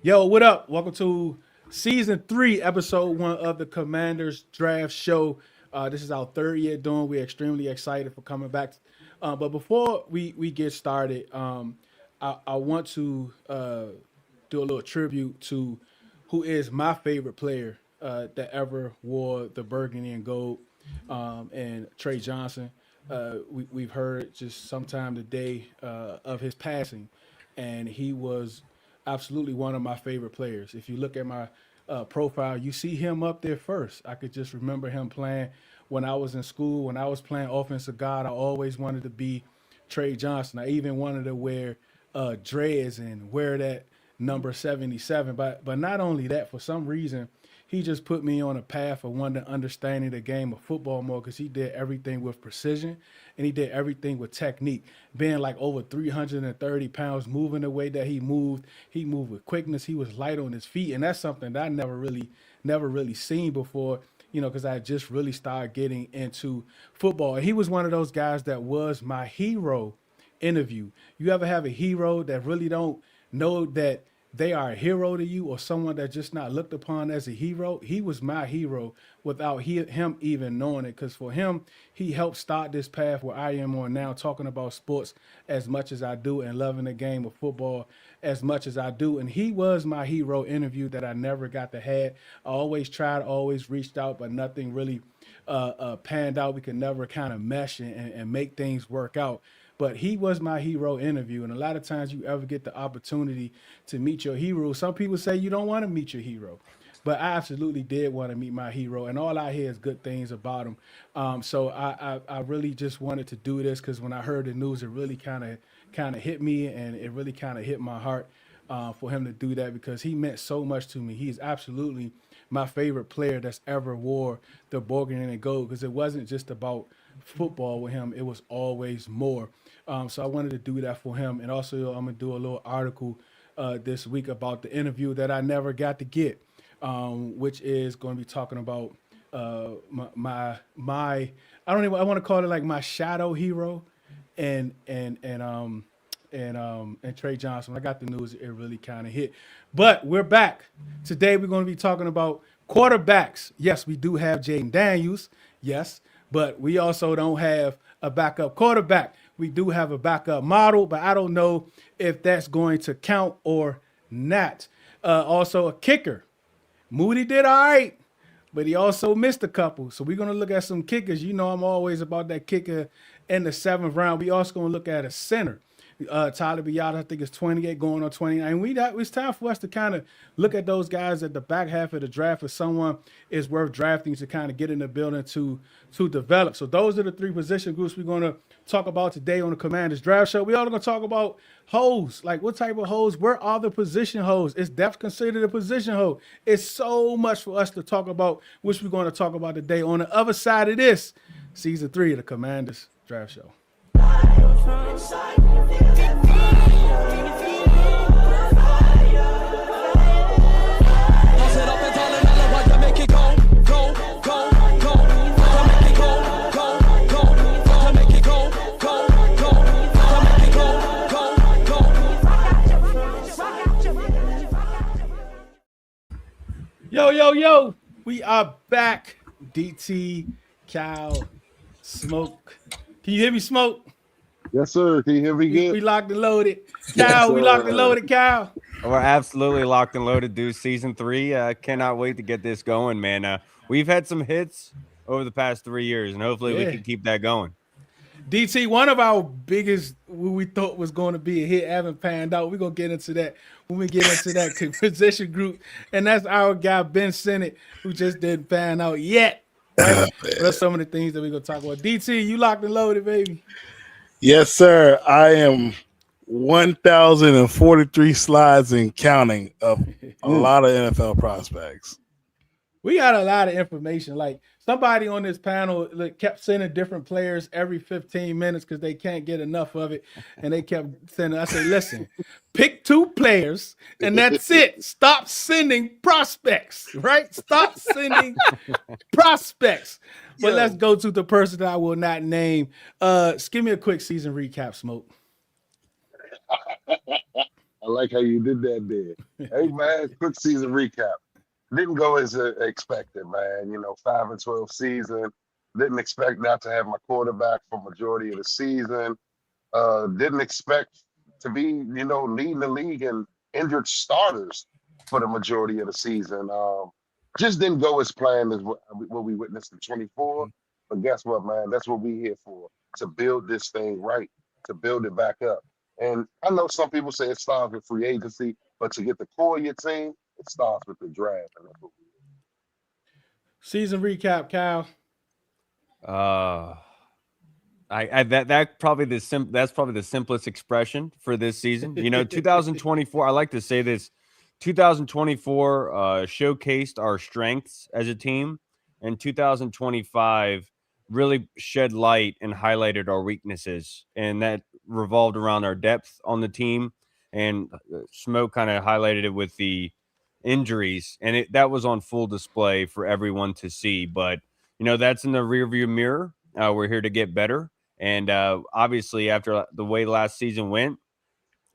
Yo, what up? Welcome to season 3, episode 1 of the Commanders Draft Show. This is our third year doing. We're extremely excited for coming back. But before we get started, I want to do a little tribute to who is my favorite player that ever wore the burgundy and gold, and Trey Johnson. We've heard just sometime today of his passing, and he was absolutely one of my favorite players. If you look at my profile, you see him up there first. I could just remember him playing when I was in school. When I was playing offensive guard, I always wanted to be Trey Johnson. I even wanted to wear dreads and wear that number 77. But not only that, for some reason, he just put me on a path of wanting to understanding the game of football more because he did everything with precision and he did everything with technique. Being like over 330 pounds, moving the way that he moved with quickness. He was light on his feet, and that's something that I never really seen before. Because I just really started getting into football. And he was one of those guys that was my hero interview. You ever have a hero that really don't know that they are a hero to you, or someone that just not looked upon as a hero? He was my hero without him even knowing it, because for him, he helped start this path where I am on now, talking about sports as much as I do and loving the game of football as much as I do. And he was my hero interview that I never got to have. I always tried, always reached out, but nothing really panned out. We could never kind of mesh and make things work out. But he was my hero interview. And a lot of times you ever get the opportunity to meet your hero. Some people say you don't want to meet your hero. But I absolutely did want to meet my hero. And all I hear is good things about him. So I really just wanted to do this because when I heard the news, it really kind of hit me. And it really kind of hit my heart for him to do that, because he meant so much to me. He's absolutely my favorite player that's ever wore the burgundy and gold, because it wasn't just about football with him. It was always more. So I wanted to do that for him. And also I'm going to do a little article this week about the interview that I never got to get, which is going to be talking about my I want to call it like my shadow hero and Trey Johnson. When I got the news, it really kind of hit. But we're back. Today we're going to be talking about quarterbacks. Yes, we do have Jaden Daniels. Yes, but we also don't have a backup quarterback. We do have a backup model, but I don't know if that's going to count or not. Also a kicker. Moody did all right, but he also missed a couple. So we're going to look at some kickers. I'm always about that kicker in the 7th round. We also going to look at a center. Tyler Biada, I think it's 28 going on 29. It's time for us to kind of look at those guys at the back half of the draft if someone is worth drafting to kind of get in the building to develop. So those are the 3 position groups we're going to talk about today on the Commanders Draft Show. We also going to talk about holes, like what type of holes, where are the position holes? Is depth considered a position hole? It's so much for us to talk about, which we're going to talk about today. On the other side of this, season 3 of the Commanders Draft Show. Yo, we are back. DT, Cal, Smoke. Can you hear me, Smoke? Yes, sir. Can you hear me good? We locked and loaded. Cal, Yes, we locked and loaded, Cal. We're absolutely locked and loaded, dude. Season 3. Cannot wait to get this going, man. We've had some hits over the past 3 years, and hopefully we can keep that going. DT, one of our biggest, what we thought was going to be a hit, haven't panned out. We're going to get into that when we get into that position group. And that's our guy, Ben Sennett, who just didn't pan out yet. Right? That's some of the things that we're going to talk about. DT, you locked and loaded, baby. Yes, sir. I am 1,043 slides and counting of a lot of NFL prospects. We got a lot of information. Like somebody on this panel kept sending different players every 15 minutes because they can't get enough of it. And they kept sending. I said, listen, pick 2 players and that's it. Stop sending prospects, right? Stop sending prospects. But let's go to the person that I will not name. Give me a quick season recap, Smoke. I like how you did that there. Hey, man, quick season recap. Didn't go as expected, man. 5-12 season. Didn't expect not to have my quarterback for majority of the season. Didn't expect to be, leading the league in injured starters for the majority of the season. Just didn't go as planned as what we witnessed in 24. But guess what, man? That's what we're here for, to build this thing right, to build it back up. And I know some people say it starts with free agency, but to get the core of your team, it starts with the draft. And that's what we Season recap, Cal. That's probably the simplest expression for this season. 2024. I like to say this. 2024 showcased our strengths as a team, and 2025 really shed light and highlighted our weaknesses, and that revolved around our depth on the team. And Smoke kind of highlighted it with the injuries, and that was on full display for everyone to see. But that's in the rearview mirror. We're here to get better. And obviously, after the way last season went,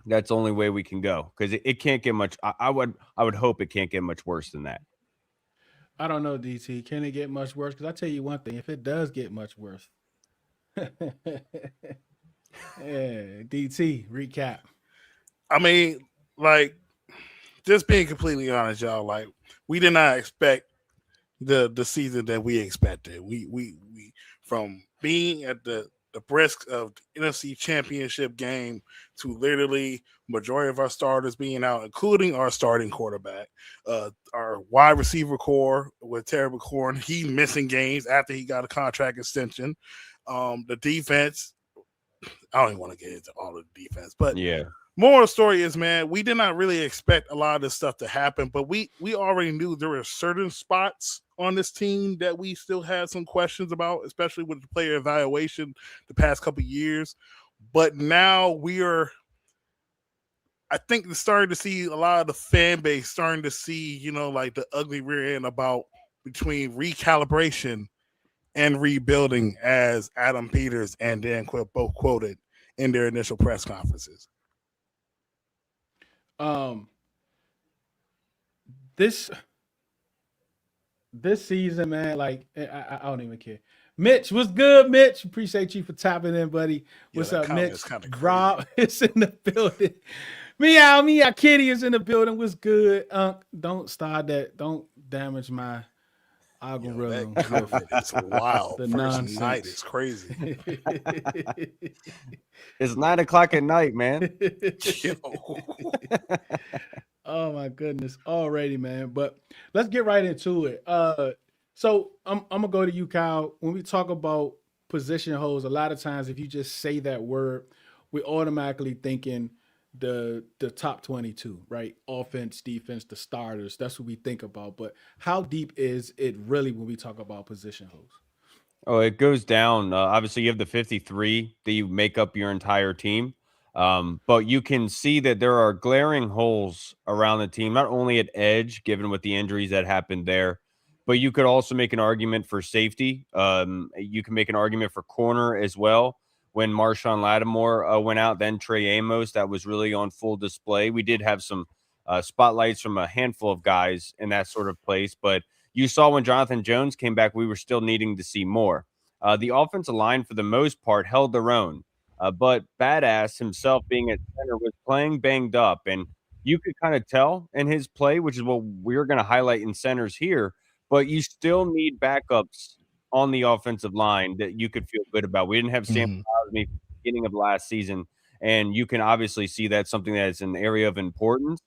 that's the only way we can go, because it can't get much. I would hope it can't get much worse than that. I don't know, DT. Can it get much worse? Because I tell you one thing: if it does get much worse, yeah, DT recap. I mean, like, just being completely honest, y'all. Like, we did not expect the season that we expected. We from being at the brisk of the NFC Championship game to literally majority of our starters being out, including our starting quarterback, our wide receiver core with Terry McLaurin, he missing games after he got a contract extension. The defense, I don't even want to get into all of the defense, but yeah. More of the story is, man, we did not really expect a lot of this stuff to happen, but we already knew there were certain spots on this team that we still had some questions about, especially with the player evaluation the past couple of years. But now I think we're starting to see a lot of the fan base starting to see, like the ugly rear end about between recalibration and rebuilding, as Adam Peters and Dan Quill both quoted in their initial press conferences. This season, man, like I don't even care. Mitch, what's good, Mitch? Appreciate you for tapping in, buddy. What's up, Mitch? Rob is in the building. Meow, Kitty is in the building. What's good? Don't start that. Don't damage my algorithm. It's wild. The First nonsense. night is crazy. It's 9 o'clock at night, man. Oh my goodness, already, man. But let's get right into it. So I'm gonna go to you, Kyle. When we talk about position holes, a lot of times if you just say that word, we're automatically thinking the top 22, right? Offense, defense, the starters. That's what we think about. But how deep is it really when we talk about position holes? Oh, it goes down. Obviously, you have the 53 that you make up your entire team. But you can see that there are glaring holes around the team, not only at edge, given with the injuries that happened there, but you could also make an argument for safety. You can make an argument for corner as well. When Marshawn Lattimore went out, then Trey Amos, that was really on full display. We did have some spotlights from a handful of guys in that sort of place, but you saw when Jonathan Jones came back, we were still needing to see more. The offensive line, for the most part, held their own. But Badass himself, being at center, was playing banged up. And you could kind of tell in his play, which is what we're going to highlight in centers here. But you still need backups on the offensive line that you could feel good about. We didn't have Sam Crosby at the beginning of last season. And you can obviously see that's something that is an area of importance.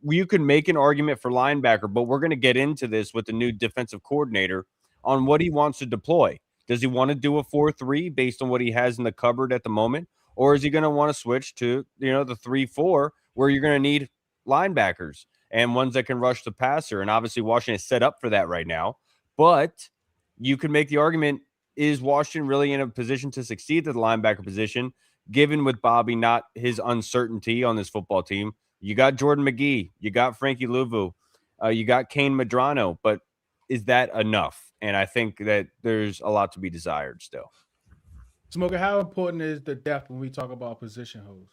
You can make an argument for linebacker, but we're going to get into this with the new defensive coordinator on what he wants to deploy. Does he want to do a 4-3 based on what he has in the cupboard at the moment? Or is he going to want to switch to, the 3-4 where you're going to need linebackers and ones that can rush the passer? And obviously Washington is set up for that right now. But you can make the argument, is Washington really in a position to succeed at the linebacker position, given with Bobby not his uncertainty on this football team? You got Jordan McGee. You got Frankie Louvu. You got Kane Medrano. But is that enough? And I think that there's a lot to be desired still. Smoker, how important is the depth when we talk about position holes?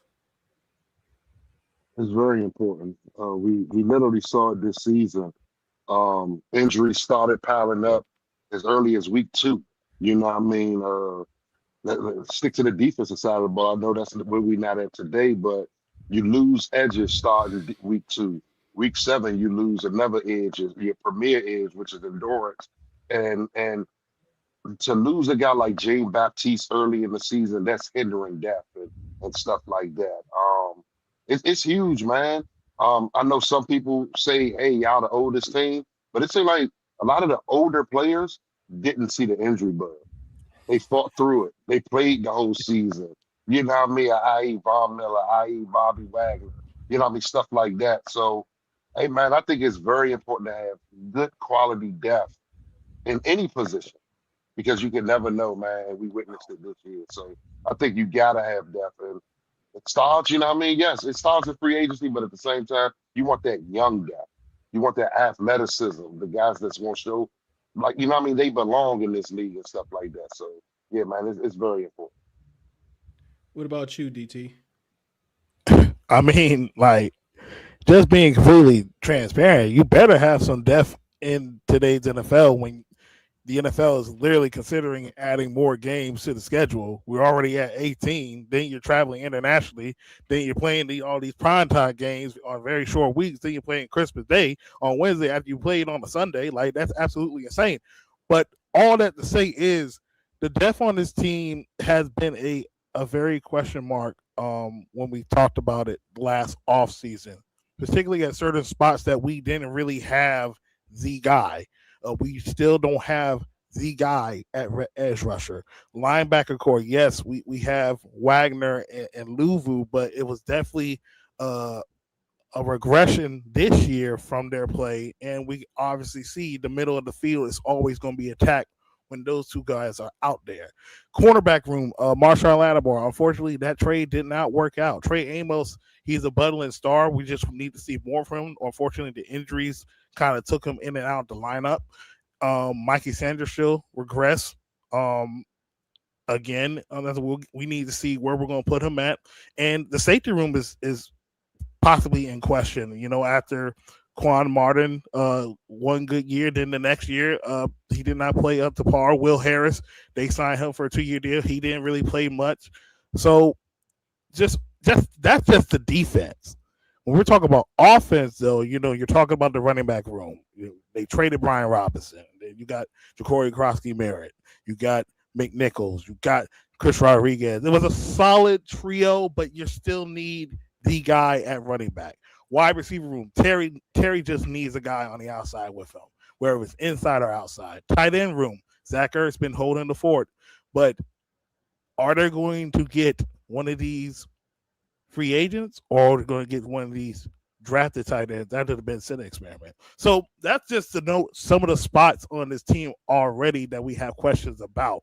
It's very important. We literally saw it this season. Injuries started piling up as early as week 2. You know what I mean? Stick to the defensive side of the ball. I know that's where we're not at today, but you lose edges starting week 2. Week 7, you lose another edge, your premier edge, which is endurance. And to lose a guy like Jane Baptiste early in the season, that's hindering depth and stuff like that. It's huge, man. I know some people say, hey, y'all the oldest team, but it seems like a lot of the older players didn't see the injury bug. They fought through it. They played the whole season. You know what I mean? I.e. Von Miller, i.e. Bobby Wagner. You know what I mean? Stuff like that. So, hey, man, I think it's very important to have good quality depth in any position because you can never know, man. We witnessed it this year. So I think you got to have depth. And it starts, you know what I mean? Yes, it starts in free agency, but at the same time, you want that young depth. You want that athleticism, the guys that's going to show, like, you know what I mean? They belong in this league and stuff like that. So, yeah, man, it's very important. What about you, DT? I mean, like, just being completely transparent, you better have some depth in today's NFL when the NFL is literally considering adding more games to the schedule. We're already at 18. Then you're traveling internationally. Then you're playing all these primetime games on very short weeks. Then you're playing Christmas Day on Wednesday after you played on a Sunday. Like, that's absolutely insane. But all that to say is the depth on this team has been a very question mark when we talked about it last offseason, particularly at certain spots that we didn't really have the guy. We still don't have the guy at edge rusher. Linebacker core, yes, we have Wagner and Luvu, but it was definitely a regression this year from their play. And we obviously see the middle of the field is always going to be attacked when those two guys are out there. Cornerback room, Marshawn Lattimore. Unfortunately, that trade did not work out. Trey Amos, he's a budding star. We just need to see more from him. Unfortunately, the injuries kind of took him in and out of the lineup. Mikey Sanders still regress. Again, we need to see where we're going to put him at. And the safety room is possibly in question. You know, after Quan Martin one good year, then the next year he did not play up to par. Will Harris, they signed him for a 2-year deal. He didn't really play much. So just that's just the defense. When we're talking about offense, though, you know, you're talking about the running back room. They traded Brian Robinson. You got Ja'Cory Crosky-Merritt. You got McNichols. You got Chris Rodriguez. It was a solid trio, but you still need the guy at running back. Wide receiver room, Terry just needs a guy on the outside with him, whether it's inside or outside. Tight end room, Zach Ertz been holding the fort, but are they going to get one of these free agents, or are they going to get one of these drafted tight ends? That would have been an experiment. So that's just to note some of the spots on this team already that we have questions about.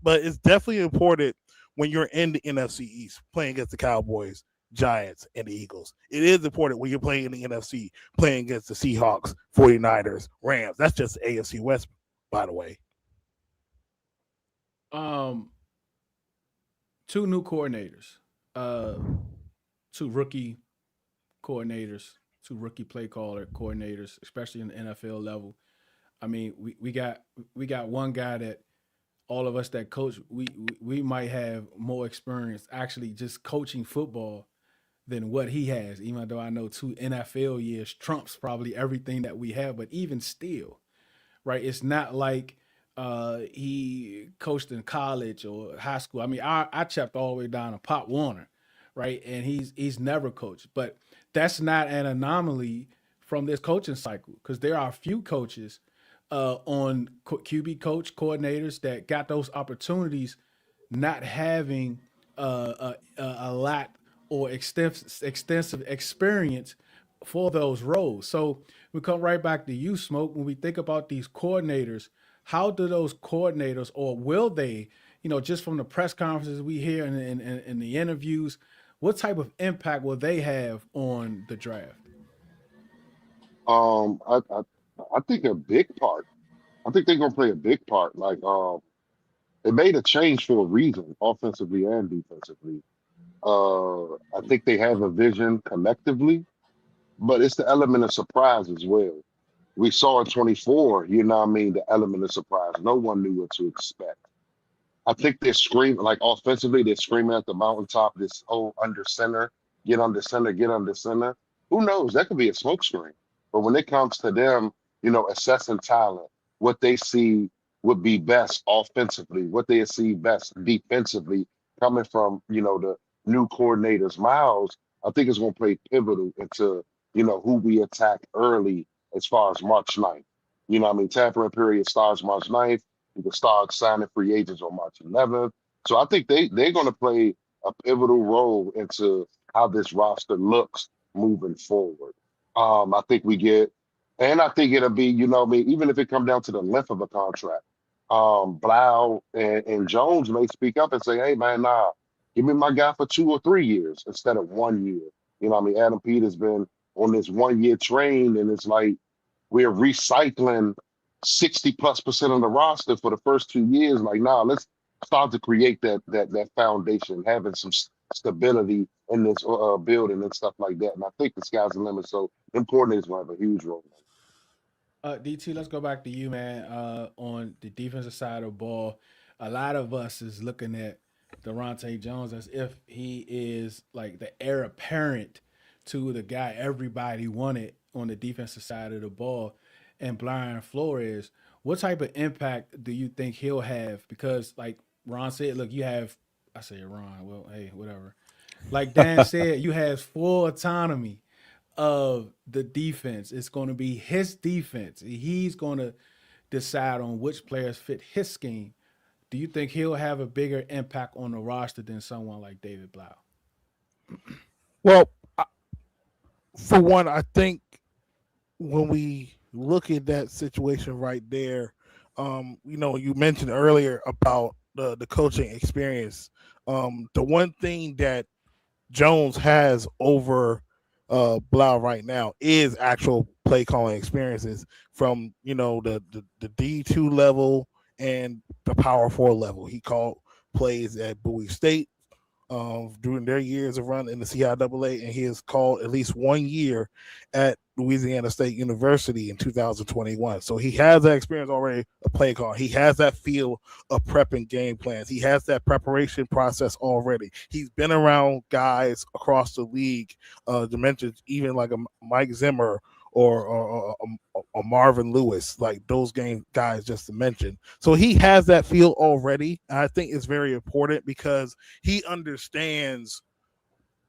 But it's definitely important when you're in the NFC East playing against the Cowboys, Giants, and the Eagles. It is important when you're playing in the NFC, playing against the Seahawks, 49ers, Rams. That's just AFC West, by the way. Two new coordinators, two rookie coordinators, two rookie play caller coordinators, especially in the NFL level. I mean, we got one guy that all of us that coach, we might have more experience actually just coaching football than what he has, even though I know 2 NFL years trumps probably everything that we have, but even still, right? It's not like he coached in college or high school. I mean, I checked all the way down to Pop Warner, right? And he's never coached, but that's not an anomaly from this coaching cycle because there are a few coaches on QB coach coordinators that got those opportunities, not having a lot or extensive experience for those roles. So we come right back to you, Smoke. When we think about these coordinators, how do those coordinators, or will they, just from the press conferences we hear and the interviews, what type of impact will they have on the draft? I think a big part. I think they're gonna play a big part. Like they made a change for a reason, offensively and defensively. I think they have a vision collectively, but it's the element of surprise as well. We saw in 24, you know what I mean, the element of surprise. No one knew what to expect. I think they're screaming, like offensively, they're screaming at the mountaintop, this whole under center, get under center, get under center. Who knows? That could be a smoke screen. But when it comes to them, you know, assessing talent, what they see would be best offensively, what they see best defensively, coming from, you know, the new coordinators, Miles, I think it's going to play pivotal into, you know, who we attack early as far as March 9th. You know what I mean? Tampering period starts March 9th. You can start signing free agents on March 11th. So I think they're going to play a pivotal role into how this roster looks moving forward. I think we get, and I think it'll be, you know, what I mean, even if it comes down to the length of a contract, Blau and Jones may speak up and say, "Hey, man, nah, give me my guy for 2 or 3 years instead of 1 year." You know, what I mean, Adam Peter's been on this 1 year train, and it's like we're recycling 60+% of the roster for the first 2 years. Like, nah, let's start to create that foundation, having some stability in this building and stuff like that. And I think the sky's the limit. So important is going to have a huge role. DT, let's go back to you, man. On the defensive side of the ball, a lot of us is looking at Durante Jones as if he is like the heir apparent to the guy everybody wanted on the defensive side of the ball. And Brian Flores, what type of impact do you think he'll have? Because, like Ron said, look, you have, I say Ron, well, hey, whatever. Like Dan said, you have full autonomy of the defense. It's going to be his defense. He's going to decide on which players fit his scheme. Do you think he'll have a bigger impact on the roster than someone like David Blau? Well, for one, I think when we look at that situation right there, you know, you mentioned earlier about the coaching experience. The one thing that Jones has over Blau right now is actual play calling experiences from, you know, the D2 level and the Power 4 level. He called plays at Bowie State during their years of run in the CIAA, and he has called at least 1 year at Louisiana State University in 2021. So he has that experience already of play call. He has that feel of prepping game plans. He has that preparation process already. He's been around guys across the league, dimensions, even like a Mike Zimmer or Marvin Lewis, like those guys just to mention. So he has that feel already. And I think it's very important because he understands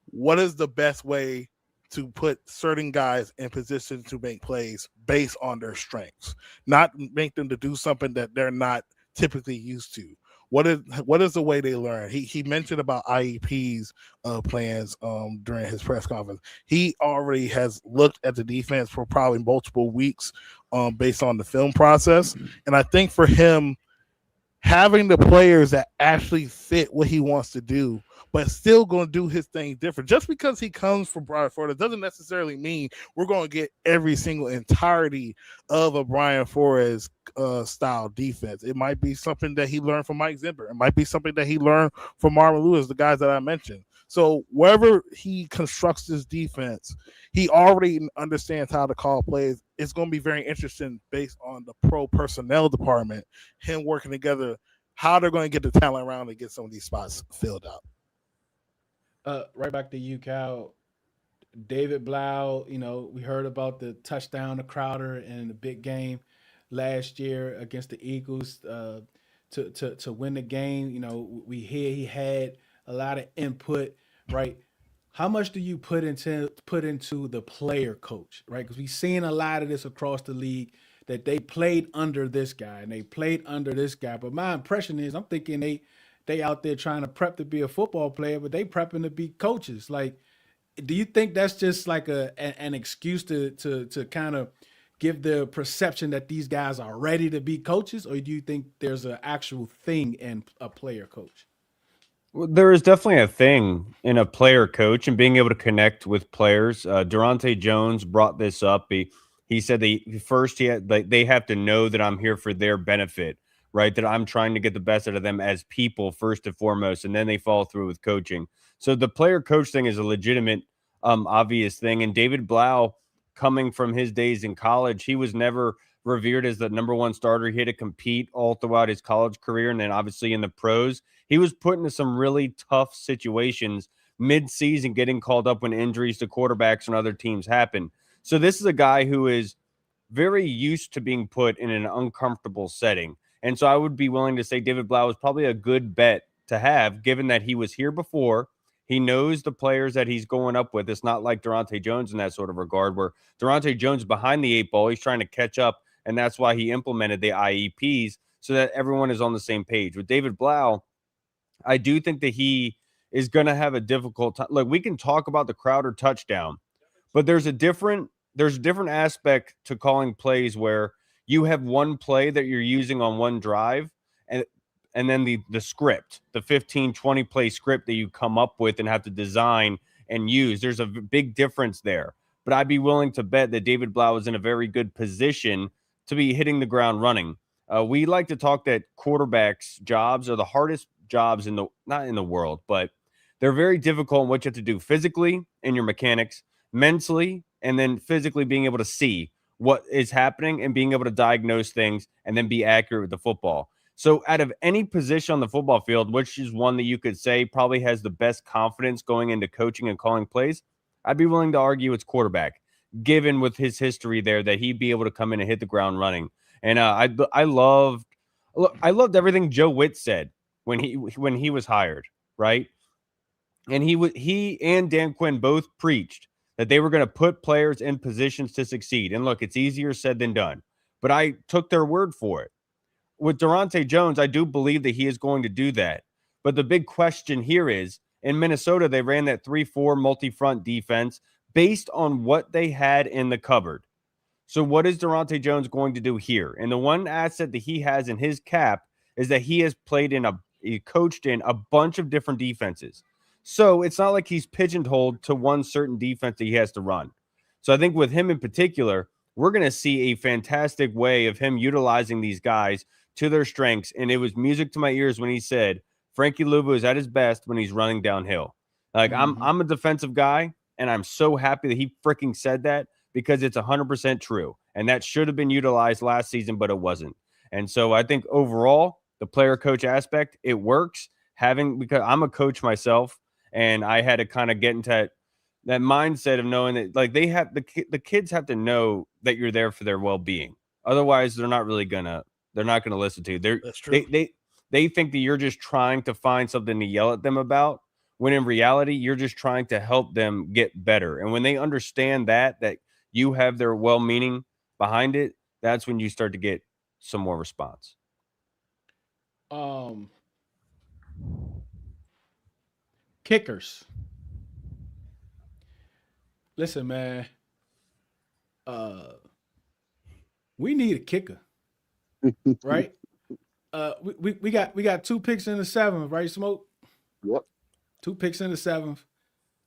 what is the best way to put certain guys in position to make plays based on their strengths, not make them to do something that they're not typically used to. What is the way they learn? He mentioned about IEP's plans during his press conference. He already has looked at the defense for probably multiple weeks based on the film process. And I think for him, having the players that actually fit what he wants to do, but still going to do his thing different. Just because he comes from Brian Flores doesn't necessarily mean we're going to get every single entirety of a Brian Flores style defense. It might be something that he learned from Mike Zimmer. It might be something that he learned from Marvin Lewis, the guys that I mentioned. So wherever he constructs this defense, he already understands how to call plays. It's going to be very interesting based on the pro personnel department, him working together, how they're going to get the talent around to get some of these spots filled out. Right back to you, Cal. David Blau, you know, we heard about the touchdown to Crowder in the big game last year against the Eagles to win the game. You know, we hear he had a lot of input, right? How much do you put into the player coach, right? Because we've seen a lot of this across the league that they played under this guy and they played under this guy. But my impression is, I'm thinking they out there trying to prep to be a football player, but they prepping to be coaches. Like, do you think that's just like an excuse to kind of give the perception that these guys are ready to be coaches, or do you think there's an actual thing in a player coach? Well, there is definitely a thing in a player coach and being able to connect with players. Durante Jones brought this up. He said they have to know that I'm here for their benefit, right? That I'm trying to get the best out of them as people first and foremost, and then they follow through with coaching. So the player coach thing is a legitimate, obvious thing. And David Blau, coming from his days in college, he was never revered as the number one starter. He had to compete all throughout his college career. And then obviously in the pros, he was put into some really tough situations mid-season, getting called up when injuries to quarterbacks and other teams happen. So this is a guy who is very used to being put in an uncomfortable setting. And so I would be willing to say David Blau is probably a good bet to have, given that he was here before. He knows the players that he's going up with. It's not like Durante Jones in that sort of regard, where Durante Jones behind the 8 ball, he's trying to catch up, and that's why he implemented the IEPs so that everyone is on the same page. With David Blau, I do think that he is going to have a difficult time. Look, we can talk about the Crowder touchdown, but there's a different aspect to calling plays where you have one play that you're using on one drive, and then the script, the 15-20 play script that you come up with and have to design and use. There's a big difference there. But I'd be willing to bet that David Blau is in a very good position to be hitting the ground running. We like to talk that quarterbacks' jobs are the hardest jobs not in the world, but they're very difficult in what you have to do physically in your mechanics, mentally, and then physically being able to see what is happening and being able to diagnose things and then be accurate with the football. So out of any position on the football field, which is one that you could say probably has the best confidence going into coaching and calling plays, I'd be willing to argue it's quarterback, given with his history there that he'd be able to come in and hit the ground running. And I loved everything Joe Witt said when he was hired, right? And he and Dan Quinn both preached that they were going to put players in positions to succeed. And look, it's easier said than done, but I took their word for it. With Durante Jones, I do believe that he is going to do that. But the big question here is, in Minnesota, they ran that 3-4 multi-front defense based on what they had in the cupboard. So what is Durante Jones going to do here? And the one asset that he has in his cap is that he has coached in a bunch of different defenses. So it's not like he's pigeonholed to one certain defense that he has to run. So I think with him in particular, we're going to see a fantastic way of him utilizing these guys to their strengths. And it was music to my ears when he said, Frankie Luvu is at his best when he's running downhill. Like I'm a defensive guy, and I'm so happy that he freaking said that, because it's 100% true. And that should have been utilized last season, but it wasn't. And so I think overall, the player coach aspect, it works, because I'm a coach myself, and I had to kind of get into that mindset of knowing that, like, they have the kids have to know that you're there for their well-being. Otherwise, they're not going to listen to you. That's true. They think that you're just trying to find something to yell at them about, when in reality, you're just trying to help them get better. And when they understand that you have their well-meaning behind it, that's when you start to get some more response. Kickers. Listen, man. We need a kicker, right? We got 2 picks in the 7th, right, Smoke? Yep. 2 picks in the 7th.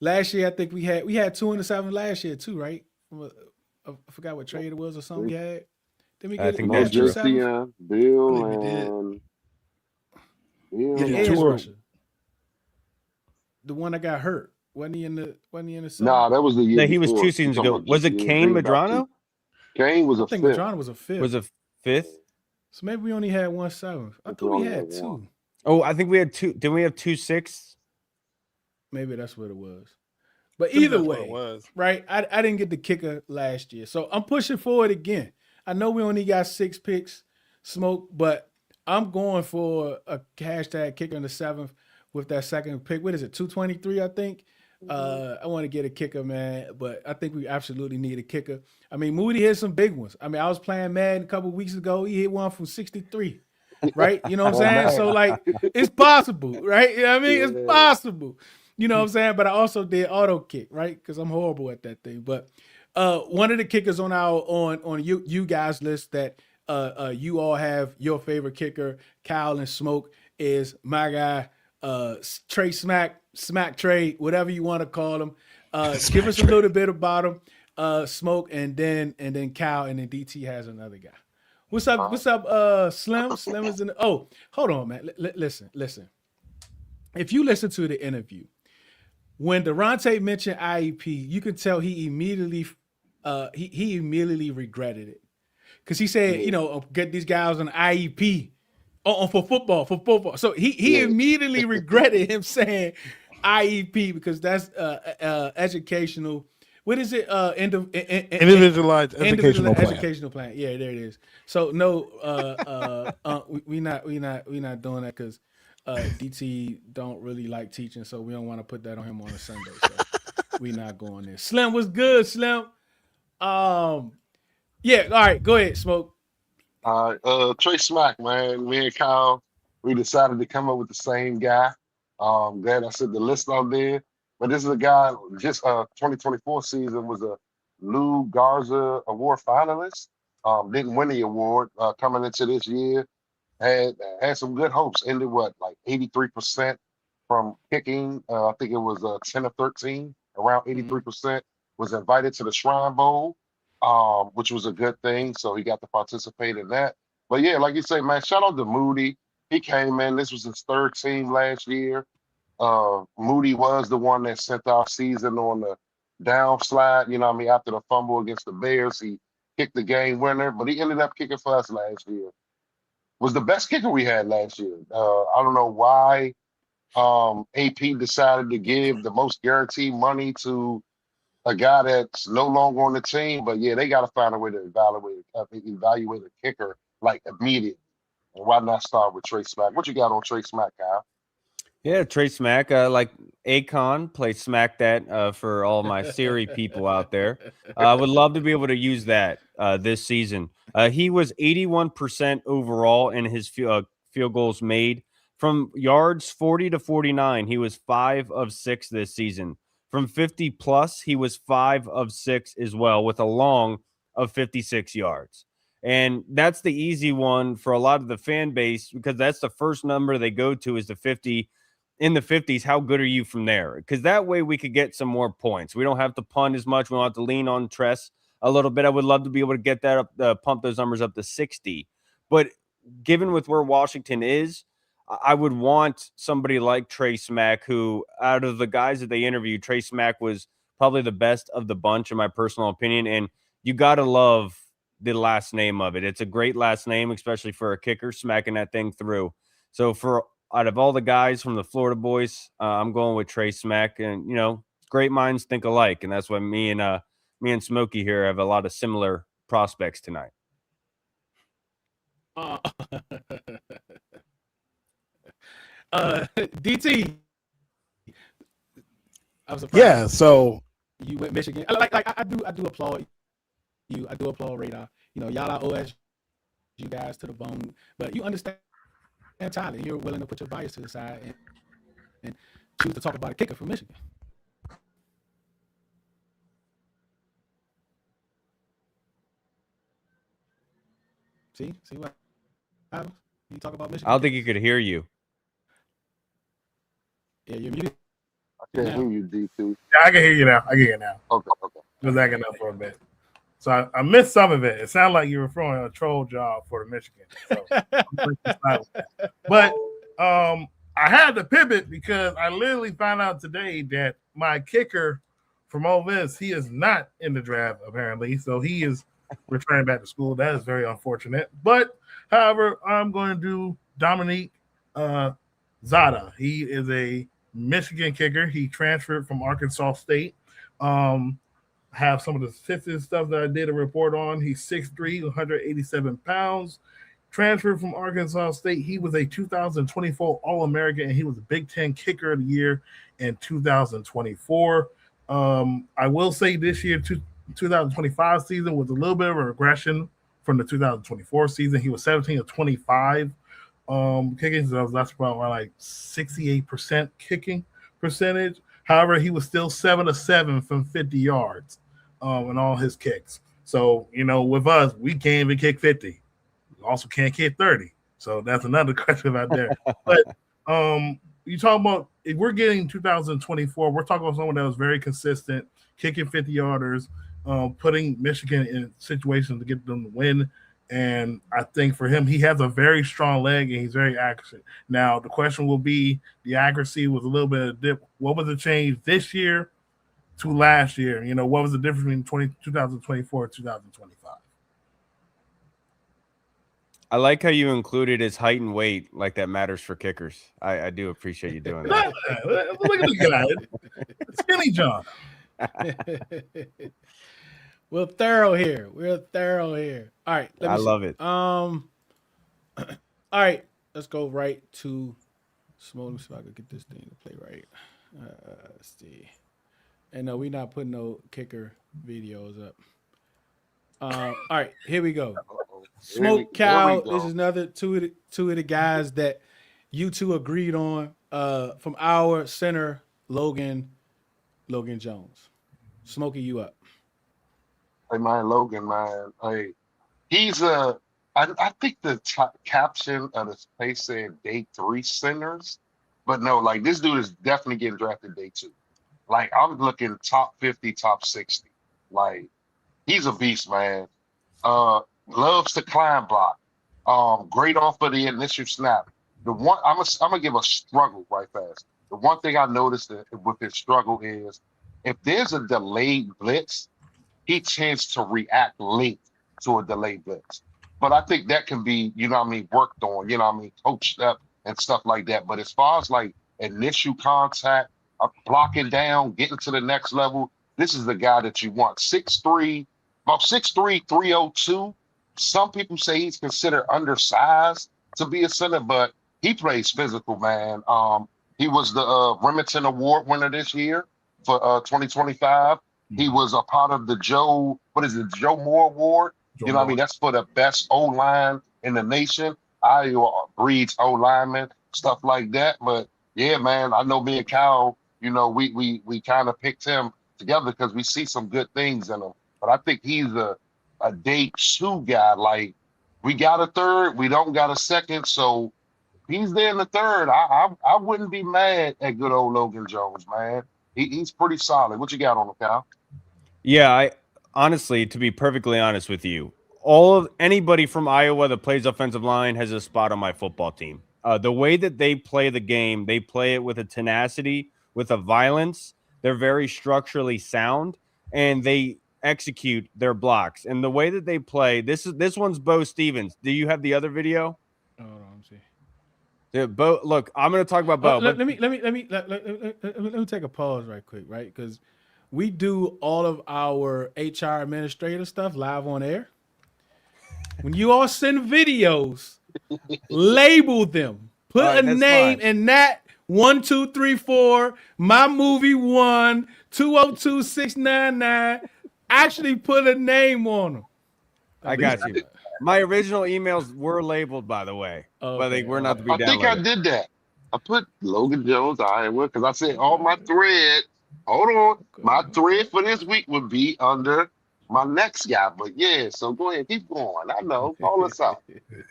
Last year, I think we had 2 in the 7th last year too, right? I forgot what trade it was or something we had. Then we get, I think No, that's true. just Bill believe we did. and Yeah, edge 2 rusher. The one that got hurt. Wasn't he in the 7th? Nah, that was the year. Yeah, he was before. 2 You seasons talking ago. about Was it just Kane bring back Medrano? Kane was I a think 5th. Madrona was a 5th. Was a 5th? So maybe we only had 1 7th. I thought we had 2. Oh, I think we had 2. Didn't we have 2 6s? Maybe that's what it was. But I think either that's what it way, was. right? I didn't get the kicker last year. So I'm pushing forward again. I know we only got 6 picks, Smoke, but I'm going for a hashtag kicker in the 7th with that second pick. What is it? 223, I think. I want to get a kicker, man, but I think we absolutely need a kicker. I mean, Moody hit some big ones. I mean, I was playing Madden a couple weeks ago. He hit one from 63, right? You know what I'm saying? Man. So, like, it's possible, right? You know what I mean? Yeah. It's possible. You know what I'm saying? But I also did auto kick, right? Because I'm horrible at that thing. But one of the kickers on our on you guys list that you all have your favorite kicker, Kyle and Smoke, is my guy, Trey Smack Trey, whatever you want to call him. Give us a little bit about him, Smoke, and then Kyle, and then DT has another guy. What's up? What's up, Slim? Slim is in. Hold on, man. Listen. If you listen to the interview, when Durante mentioned IEP, you can tell he immediately regretted it because he said, get these guys on IEP for football. So he immediately regretted him saying IEP because that's educational. What is it? Individualized educational plan. Educational plan. Yeah, there it is. So no, we not doing that because DT don't really like teaching, so we don't want to put that on him on a Sunday. So we not going there. Slim was good, Slim. Yeah, all right, go ahead, Smoke. Trey Smack, man. Me and Kyle, we decided to come up with the same guy. Glad I said the list out there. But this is a guy, just 2024 season was a Lou Garza Award finalist. Didn't win the award coming into this year. Had some good hopes. Ended like 83% from kicking. I think it was 10 or 13, around 83%. Was invited to the Shrine Bowl, which was a good thing. So he got to participate in that. But yeah, like you say, man, shout out to Moody. He came in. This was his third team last year. Moody was the one that sent our season on the downslide. You know what I mean? After the fumble against the Bears, he kicked the game winner, but he ended up kicking for us last year. Was the best kicker we had last year. I don't know why AP decided to give the most guaranteed money to a guy that's no longer on the team, but yeah, they got to find a way to evaluate a kicker like immediately. And why not start with Trey Smack? What you got on Trey Smack, Kyle? Yeah, Trey Smack, like Akon, play Smack that for all my Siri people out there. I would love to be able to use that this season. He was 81% overall in his field goals made. From yards 40 to 49, he was 5 of 6 this season. From 50 plus, he was 5 of 6 as well, with a long of 56 yards. And that's the easy one for a lot of the fan base because that's the first number they go to is the 50. In the 50s, how good are you from there? Because that way we could get some more points. We don't have to punt as much. We don't have to lean on Tress a little bit. I would love to be able to get that up, pump those numbers up to 60. But given with where Washington is, I would want somebody like Trey Smack, who out of the guys that they interviewed, Trey Smack was probably the best of the bunch, in my personal opinion. And you got to love the last name of it. It's a great last name, especially for a kicker, smacking that thing through. So out of all the guys from the Florida boys, I'm going with Trey Smack. And, great minds think alike. And that's why me and Smokey here have a lot of similar prospects tonight. DT. I was surprised. Yeah, so you went Michigan. I do applaud you. I do applaud Radar. Y'all are OS you guys to the bone, but you understand talent. You're willing to put your bias to the side and choose to talk about a kicker from Michigan. See what happens? You talk about Michigan. I don't think he could hear you. Yeah, you're muted. I can't hear you, D2. Yeah, I can hear you now. Okay. It was acting up for a bit. So I missed some of it. It sounded like you were throwing a troll job for the Michigan. So but I had to pivot because I literally found out today that my kicker from Ole Miss, he is not in the draft apparently. So he is returning back to school. That is very unfortunate. But however, I'm going to do Dominique Zada. He is a Michigan kicker. He transferred from Arkansas State. Have some of the statistics stuff that I did a report on. He's 6'3", 187 pounds. Transferred from Arkansas State. He was a 2024 All-American, and he was a Big Ten Kicker of the Year in 2024. I will say this year, 2025 season was a little bit of a regression from the 2024 season. He was 17 of 25 kicking, so that's about like 68% kicking percentage. However, he was still 7 of 7 from 50 yards in all his kicks. So, with us, we can't even kick 50. We also can't kick 30. So that's another question out there. But you talk about if we're getting 2024, we're talking about someone that was very consistent, kicking 50-yarders, putting Michigan in situations to get them to win And I think for him, he has a very strong leg and he's very accurate. Now, the question will be the accuracy was a little bit of a dip. What was the change this year to last year? You know, what was the difference between 2024 and 2025? I like how you included his height and weight, like that matters for kickers. I do appreciate you doing that. Look at the guy. Skinny John. We're thorough here. All right. I love it. All right. Let's go right to Smoke. Let me see if I can get this thing to play right. Let's see. And no, we're not putting no kicker videos up. All right, here we go. Smoke Cow. This is another two of the guys that you two agreed on. From our center, Logan Jones. Smokey, you up? Hey man, Logan, man. Hey, he's I think the caption of the place said day 3 centers, but no, like this dude is definitely getting drafted day 2. Like I'm looking top 50, top 60. Like he's a beast, man. Loves to climb block. Great off of the initial snap. The one I'm gonna give a struggle right fast. The one thing I noticed with his struggle is if there's a delayed blitz, he tends to react late to a delayed blitz. But I think that can be, worked on, coached up and stuff like that. But as far as like initial contact, blocking down, getting to the next level, this is the guy that you want. 6'3", about 6'3", 302. Some people say he's considered undersized to be a center, but he plays physical, man. He was the Remington Award winner this year for 2025. He was a part of the Joe Moore Award. That's for the best O-line in the nation. Iowa breeds O-linemen, stuff like that. But yeah, man, I know me and Kyle, we kind of picked him together because we see some good things in him. But I think he's a day 2 guy. Like we got a third, we don't got a second. So he's there in the third. I wouldn't be mad at good old Logan Jones, man. He's pretty solid. What you got on him, Kyle? Yeah, I honestly, to be perfectly honest with you, anybody from Iowa that plays offensive line has a spot on my football team. The way that they play the game, they play it with a tenacity, with a violence. They're very structurally sound, and they execute their blocks. And the way that they play, this one's Bo Stevens. Do you have the other video? Hold on, let me see. Yeah, Bo, look, I'm going to talk about Bo. Let me take a pause right quick, right? Because we do all of our HR administrative stuff live on air. When you all send videos, label them. Put a name in that 1, 2, 3, 4, my movie 1, 202 699. Actually put a name on them. I got you. My original emails were labeled, by the way, but they were not to be downloaded. I think I did that. I put Logan Jones, Iowa, because I said all my thread. Hold on. My thread for this week would be under my next guy. But yeah, so go ahead. Keep going. I know. Call us out.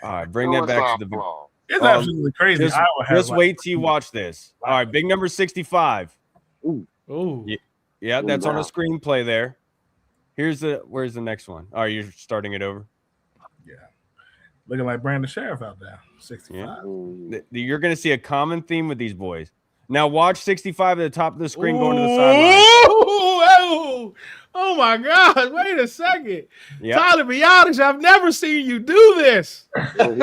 All right. Bring that back to the ball. It's absolutely crazy. Just wait till you watch this. All right. Big number 65. Ooh. Yeah, that's on a screenplay there. Where's the next one? Oh, you're starting it over? Yeah. Looking like Brandon Sheriff out there. 65. Yeah. You're going to see a common theme with these boys. Now watch 65 at the top of the screen going to the sideline. Oh my gosh. Wait a second. Yep. Tyler, be honest, I've never seen you do this. Oh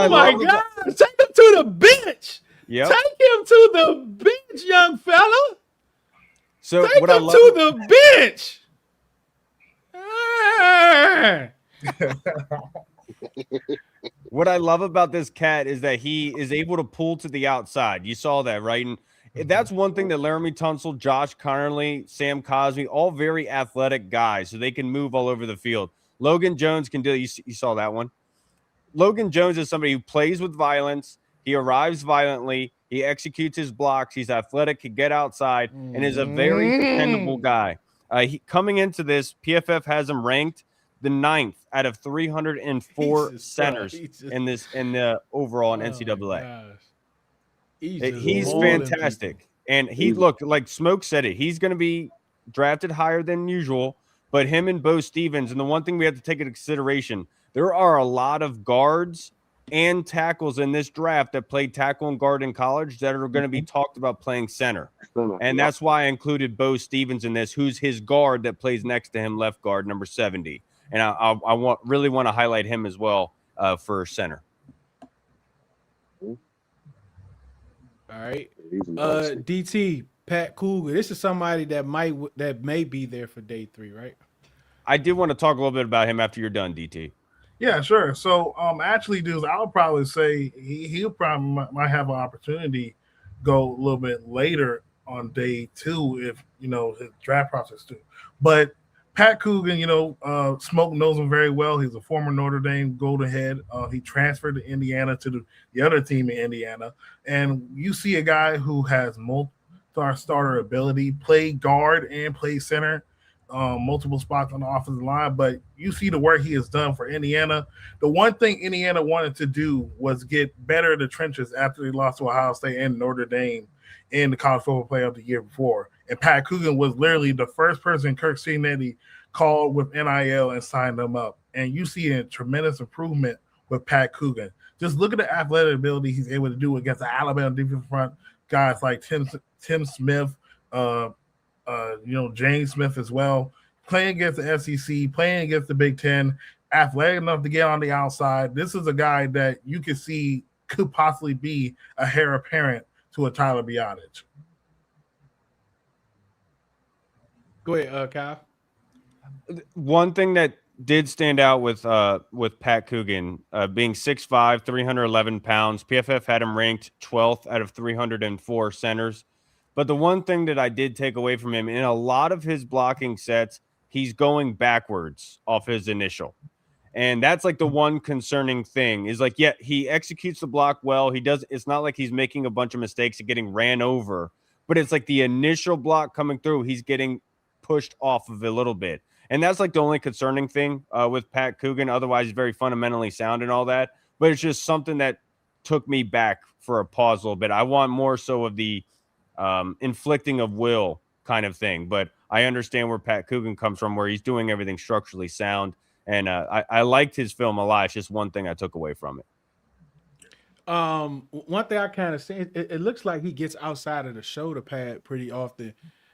my God. Take him to the bench. Yep. Take him to the bench, young fella. So Take him to the bench. What I love about this cat is that he is able to pull to the outside. You saw that, right? And that's one thing that Laramie Tunsil, Josh Connerly, Sam Cosme, all very athletic guys, so they can move all over the field. Logan Jones can do it. You saw that one? Logan Jones is somebody who plays with violence. He arrives violently. He executes his blocks. He's athletic, can get outside, and is a very dependable guy. Coming into this, PFF has him ranked the 9th out of 304 centers in the overall in NCAA. He's fantastic. And look, like Smoke said it, he's going to be drafted higher than usual, but him and Bo Stevens, and the one thing we have to take into consideration, There are a lot of guards and tackles in this draft that played tackle and guard in college that are going to be talked about playing center. And that's why I included Bo Stevens in this, who's his guard that plays next to him, left guard, number 70. And I really want to highlight him as well for center. All right. DT, Pat Cougar. This is somebody that may be there for day 3, right? I did want to talk a little bit about him after you're done, DT. Yeah, sure. So, actually, dudes, I'll probably say he'll probably might have an opportunity go a little bit later on day 2 if his draft process too. But Pat Coogan, Smoke knows him very well. He's a former Notre Dame Golden Head. He transferred to Indiana to the other team in Indiana, and you see a guy who has multi-starter ability, play guard and play center. Multiple spots on the offensive line, but you see the work he has done for Indiana. The one thing Indiana wanted to do was get better in the trenches after they lost to Ohio State and Notre Dame in the college football playoff the year before. And Pat Coogan was literally the first person Kirk Cincinnati called with NIL and signed them up. And you see a tremendous improvement with Pat Coogan. Just look at the athletic ability he's able to do against the Alabama defensive front guys like Tim Smith, James Smith as well, playing against the SEC, playing against the Big Ten, athletic enough to get on the outside. This is a guy that you could see could possibly be a heir apparent to a Tyler Biotic. Go ahead, Kyle. One thing that did stand out with Pat Coogan being 6'5", 311 pounds. PFF had him ranked 12th out of 304 centers. But the one thing that I did take away from him, in a lot of his blocking sets, he's going backwards off his initial. And that's like the one concerning thing is like, yeah, he executes the block well. It's not like he's making a bunch of mistakes and getting ran over, but it's like the initial block coming through, he's getting pushed off of a little bit. And that's like the only concerning thing with Pat Coogan. Otherwise, he's very fundamentally sound and all that. But it's just something that took me back for a pause a little bit. I want more so of the inflicting of will kind of thing, but I understand where Pat Coogan comes from, where he's doing everything structurally sound, and I liked his film a lot. It's just one thing I took away from it. One thing I kind of say, it looks like he gets outside of the shoulder pad pretty often.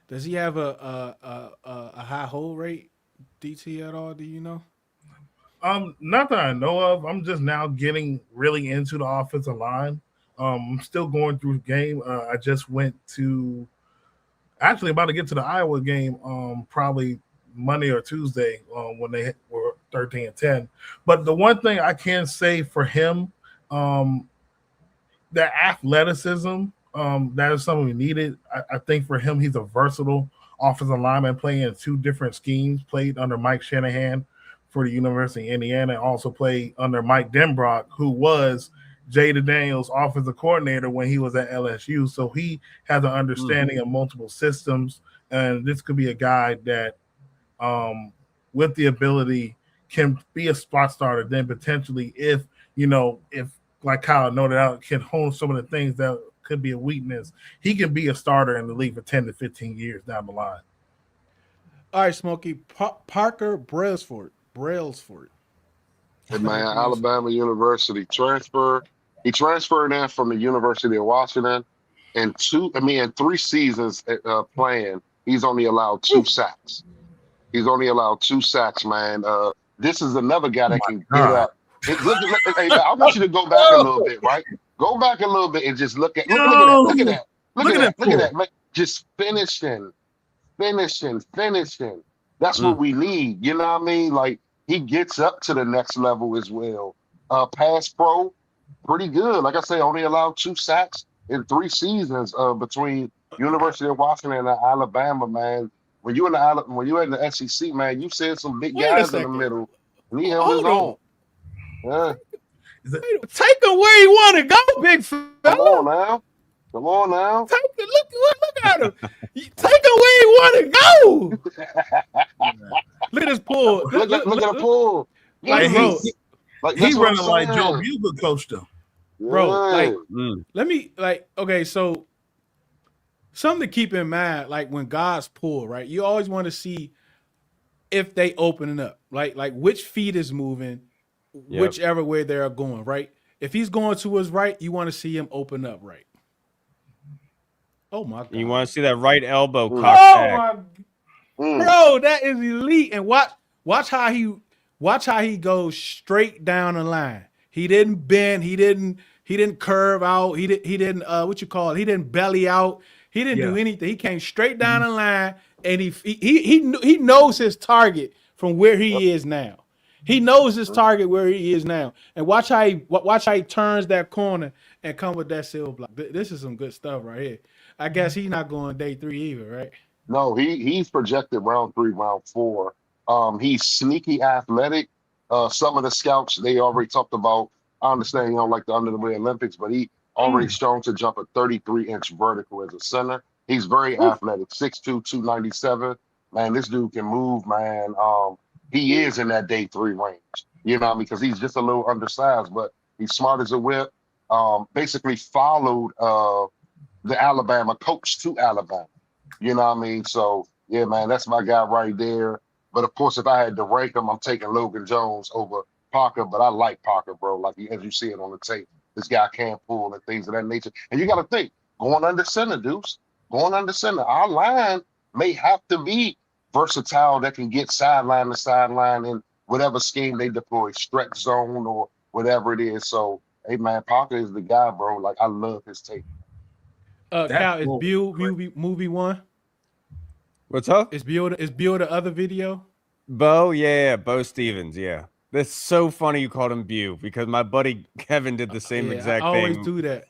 Does he have a high hold rate, DT, at all? Do you know? Not that I know of. I'm just now getting really into the offensive line. I'm still going through the game. I just went to actually about to get to the Iowa game probably Monday or Tuesday when they were 13-10. But the one thing I can say for him, the athleticism, that is something we needed. I think for him, he's a versatile offensive lineman playing in 2 different schemes, played under Mike Shanahan for the University of Indiana, and also played under Mike Denbrock, who was Jada Daniels' offensive coordinator when he was at LSU. So he has an understanding of multiple systems, and this could be a guy that with the ability can be a spot starter, then potentially if like Kyle noted out, can hone some of the things that could be a weakness, he can be a starter in the league for 10 to 15 years down the line. All right, Smokey. Parker Brailsford. Hey, man, Alabama University transfer. He transferred in from the University of Washington, and 3 seasons playing, he's only allowed 2 sacks. He's only allowed 2 sacks, man. This is another guy that can get up. Hey, I want you to go back a little bit, right? Go back a little bit and just look at that. Look at that. Like, just finishing. That's what we need. You know what I mean? Like, he gets up to the next level as well. Pass pro, pretty good. Like I say, only allowed 2 sacks in 3 seasons between University of Washington and Alabama, man. When you're in the SEC, man, you said some big guys in the middle, and he held his own. Yeah. Take him where you want to go, big fella. Come on now. Look at him. Take him where you want to go. Look at this pull. Look at the pull. Like, he's running like Joe Bugle Bugle coached him. Bro, like, let me, like, okay, so something to keep in mind, like when guys pull, right? You always want to see if they opening up, like which feet is moving, whichever way they're going, right? If he's going to his right, you want to see him open up right. Oh my God! You want to see that right elbow cocked back. Bro, that is elite. And watch how he goes straight down the line. He didn't bend. He didn't curve out. He didn't what you call it? He didn't belly out. He didn't do anything. He came straight down the line, and he knows his target from where he is now. He knows his target where he is now. And watch how he turns that corner and come with that silver block. This is some good stuff right here. I guess he's not going day 3 either, right? No, he's projected round 3, round 4. He's sneaky athletic. Some of the scouts, they already talked about, I understand you don't like the under the way Olympics, but he already shown to jump a 33-inch vertical as a center. He's very athletic, 6'2", 297. Man, this dude can move, man. He is in that day 3 range, you know, because he's just a little undersized, but he's smart as a whip. Basically followed the Alabama coach to Alabama. You know what I mean? So, yeah, man, that's my guy right there. But, of course, if I had to rank him, I'm taking Logan Jones over Parker. But I like Parker, bro, like as you see it on the tape. This guy can't pull and things of that nature. And you got to think, going under center, Deuce, going under center, our line may have to be versatile that can get sideline to sideline in whatever scheme they deploy, stretch zone or whatever it is. So, hey, man, Parker is the guy, bro. Like, I love his tape. Cal, is Bill movie 1? What's up? Is Bill the other video? Bo, yeah, Bo Stevens, yeah. That's so funny you called him Bew because my buddy Kevin did the same exact thing. I always do that.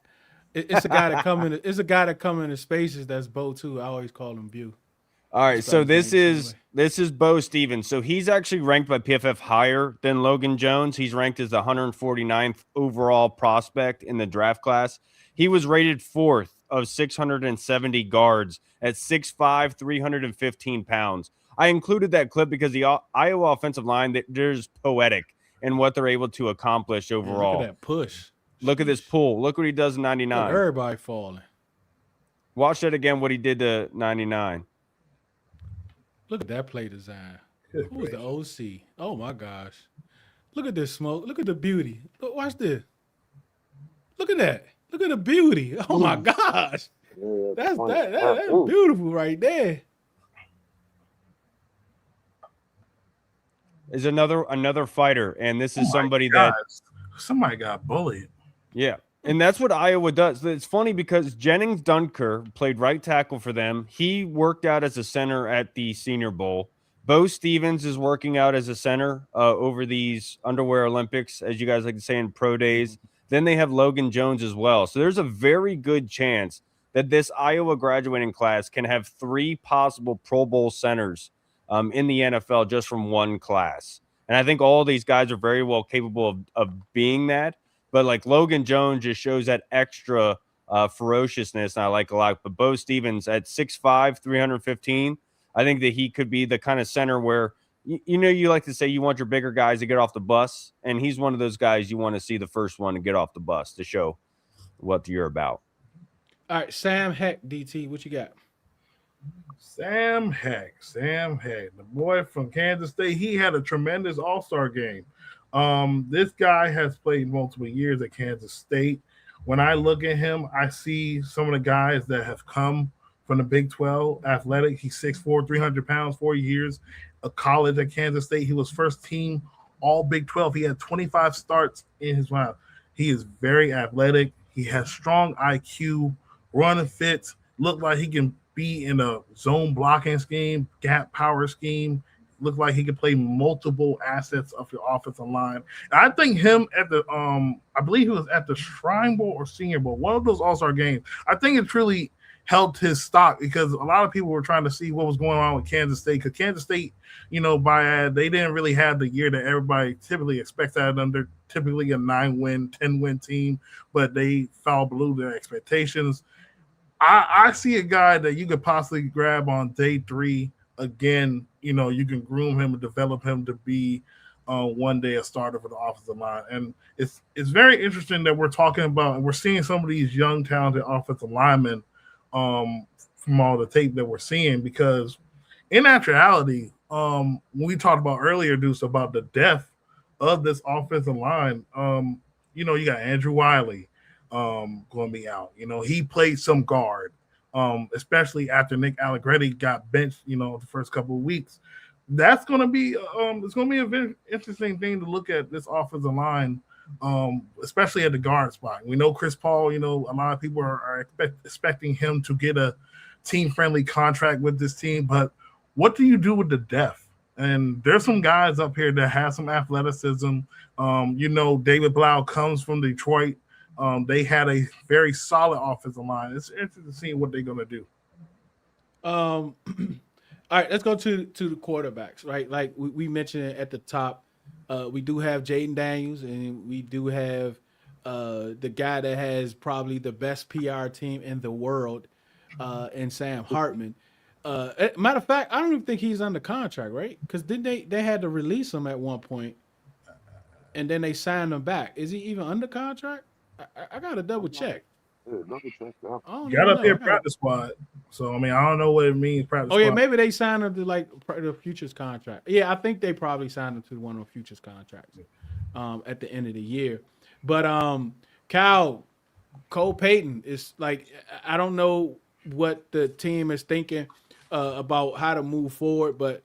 It's a guy that come in. It's a guy that come into spaces that's Bo too. I always call him Bew. All right, so this is Bo Stevens. So he's actually ranked by PFF higher than Logan Jones. He's ranked as the 149th overall prospect in the draft class. He was rated 4th of 670 guards at 6'5", 315 pounds. I included that clip because the Iowa offensive line, there's poetic in what they're able to accomplish overall. Look at that push. Look at this pull. Look what he does in 99. Look, everybody falling. Watch that again, what he did to 99. Look at that play design. Who's the OC? Oh, my gosh. Look at this smoke. Look at the beauty. Look, watch this. Look at that. Look at the beauty. Oh, my gosh. That's beautiful right there. Is another fighter, and this is somebody that somebody got bullied. Yeah, and that's what Iowa does. It's funny because Jennings Dunker played right tackle for them. He worked out as a center at the Senior Bowl. Bo Stevens is working out as a center over these underwear Olympics, as you guys like to say in pro days. Then they have Logan Jones as well. So there's a very good chance that this Iowa graduating class can have 3 possible Pro Bowl centers in the NFL just from one class. And I think all these guys are very well capable of being that. But like Logan Jones just shows that extra ferociousness, and I like a lot. But Bo Stevens at 6'5", 315, I think that he could be the kind of center where, you like to say you want your bigger guys to get off the bus, and he's one of those guys you want to see the first one to get off the bus to show what you're about. All right, Sam Heck, DT, what you got? Sam Heck, the boy from Kansas State. He had a tremendous all-star game. This guy has played multiple years at Kansas State. When I look at him, I see some of the guys that have come from the Big 12 athletic. He's 6'4", 300 pounds, 4 years of college at Kansas State. He was first team all Big 12. He had 25 starts in his round. He is very athletic. He has strong IQ, running fits, look like he can be in a zone blocking scheme, gap power scheme. Look like he could play multiple assets of your offensive line. And I think him at the I believe he was at the Shrine Bowl or Senior Bowl, one of those all-star games. I think it truly helped his stock because a lot of people were trying to see what was going on with Kansas State. Because Kansas State, they didn't really have the year that everybody typically expects out of them. They're typically a 9-win, 10-win team, but they fell below their expectations. I see a guy that you could possibly grab on day 3. Again, you can groom him and develop him to be one day a starter for the offensive line. And it's very interesting that we're talking about and we're seeing some of these young, talented offensive linemen from all the tape that we're seeing, because in actuality, when we talked about earlier, Deuce, about the depth of this offensive line. You got Andrew Wiley going to be out. He played some guard, especially after Nick Allegretti got benched, the first couple of weeks. That's going to be it's going to be a very interesting thing to look at this offensive line, especially at the guard spot. We know Chris Paul, a lot of people are expecting him to get a team-friendly contract with this team, but what do you do with the depth? And there's some guys up here that have some athleticism. David Blau comes from Detroit. They had a very solid offensive line. It's interesting to see what they're going to do. All right, let's go to the quarterbacks, right? Like we mentioned at the top, we do have Jaden Daniels, and we do have the guy that has probably the best PR team in the world, and Sam Hartman. Matter of fact, I don't even think he's under contract, right? Because then they had to release him at one point, and then they signed him back. Is he even under contract? I gotta double check. Yeah, double check that. Got up here practice squad, so I don't know what it means. Practice. Oh yeah, maybe they signed him to like the futures contract. Yeah, I think they probably signed him to one of the futures contracts at the end of the year. But Cole Payton is like, I don't know what the team is thinking about how to move forward, but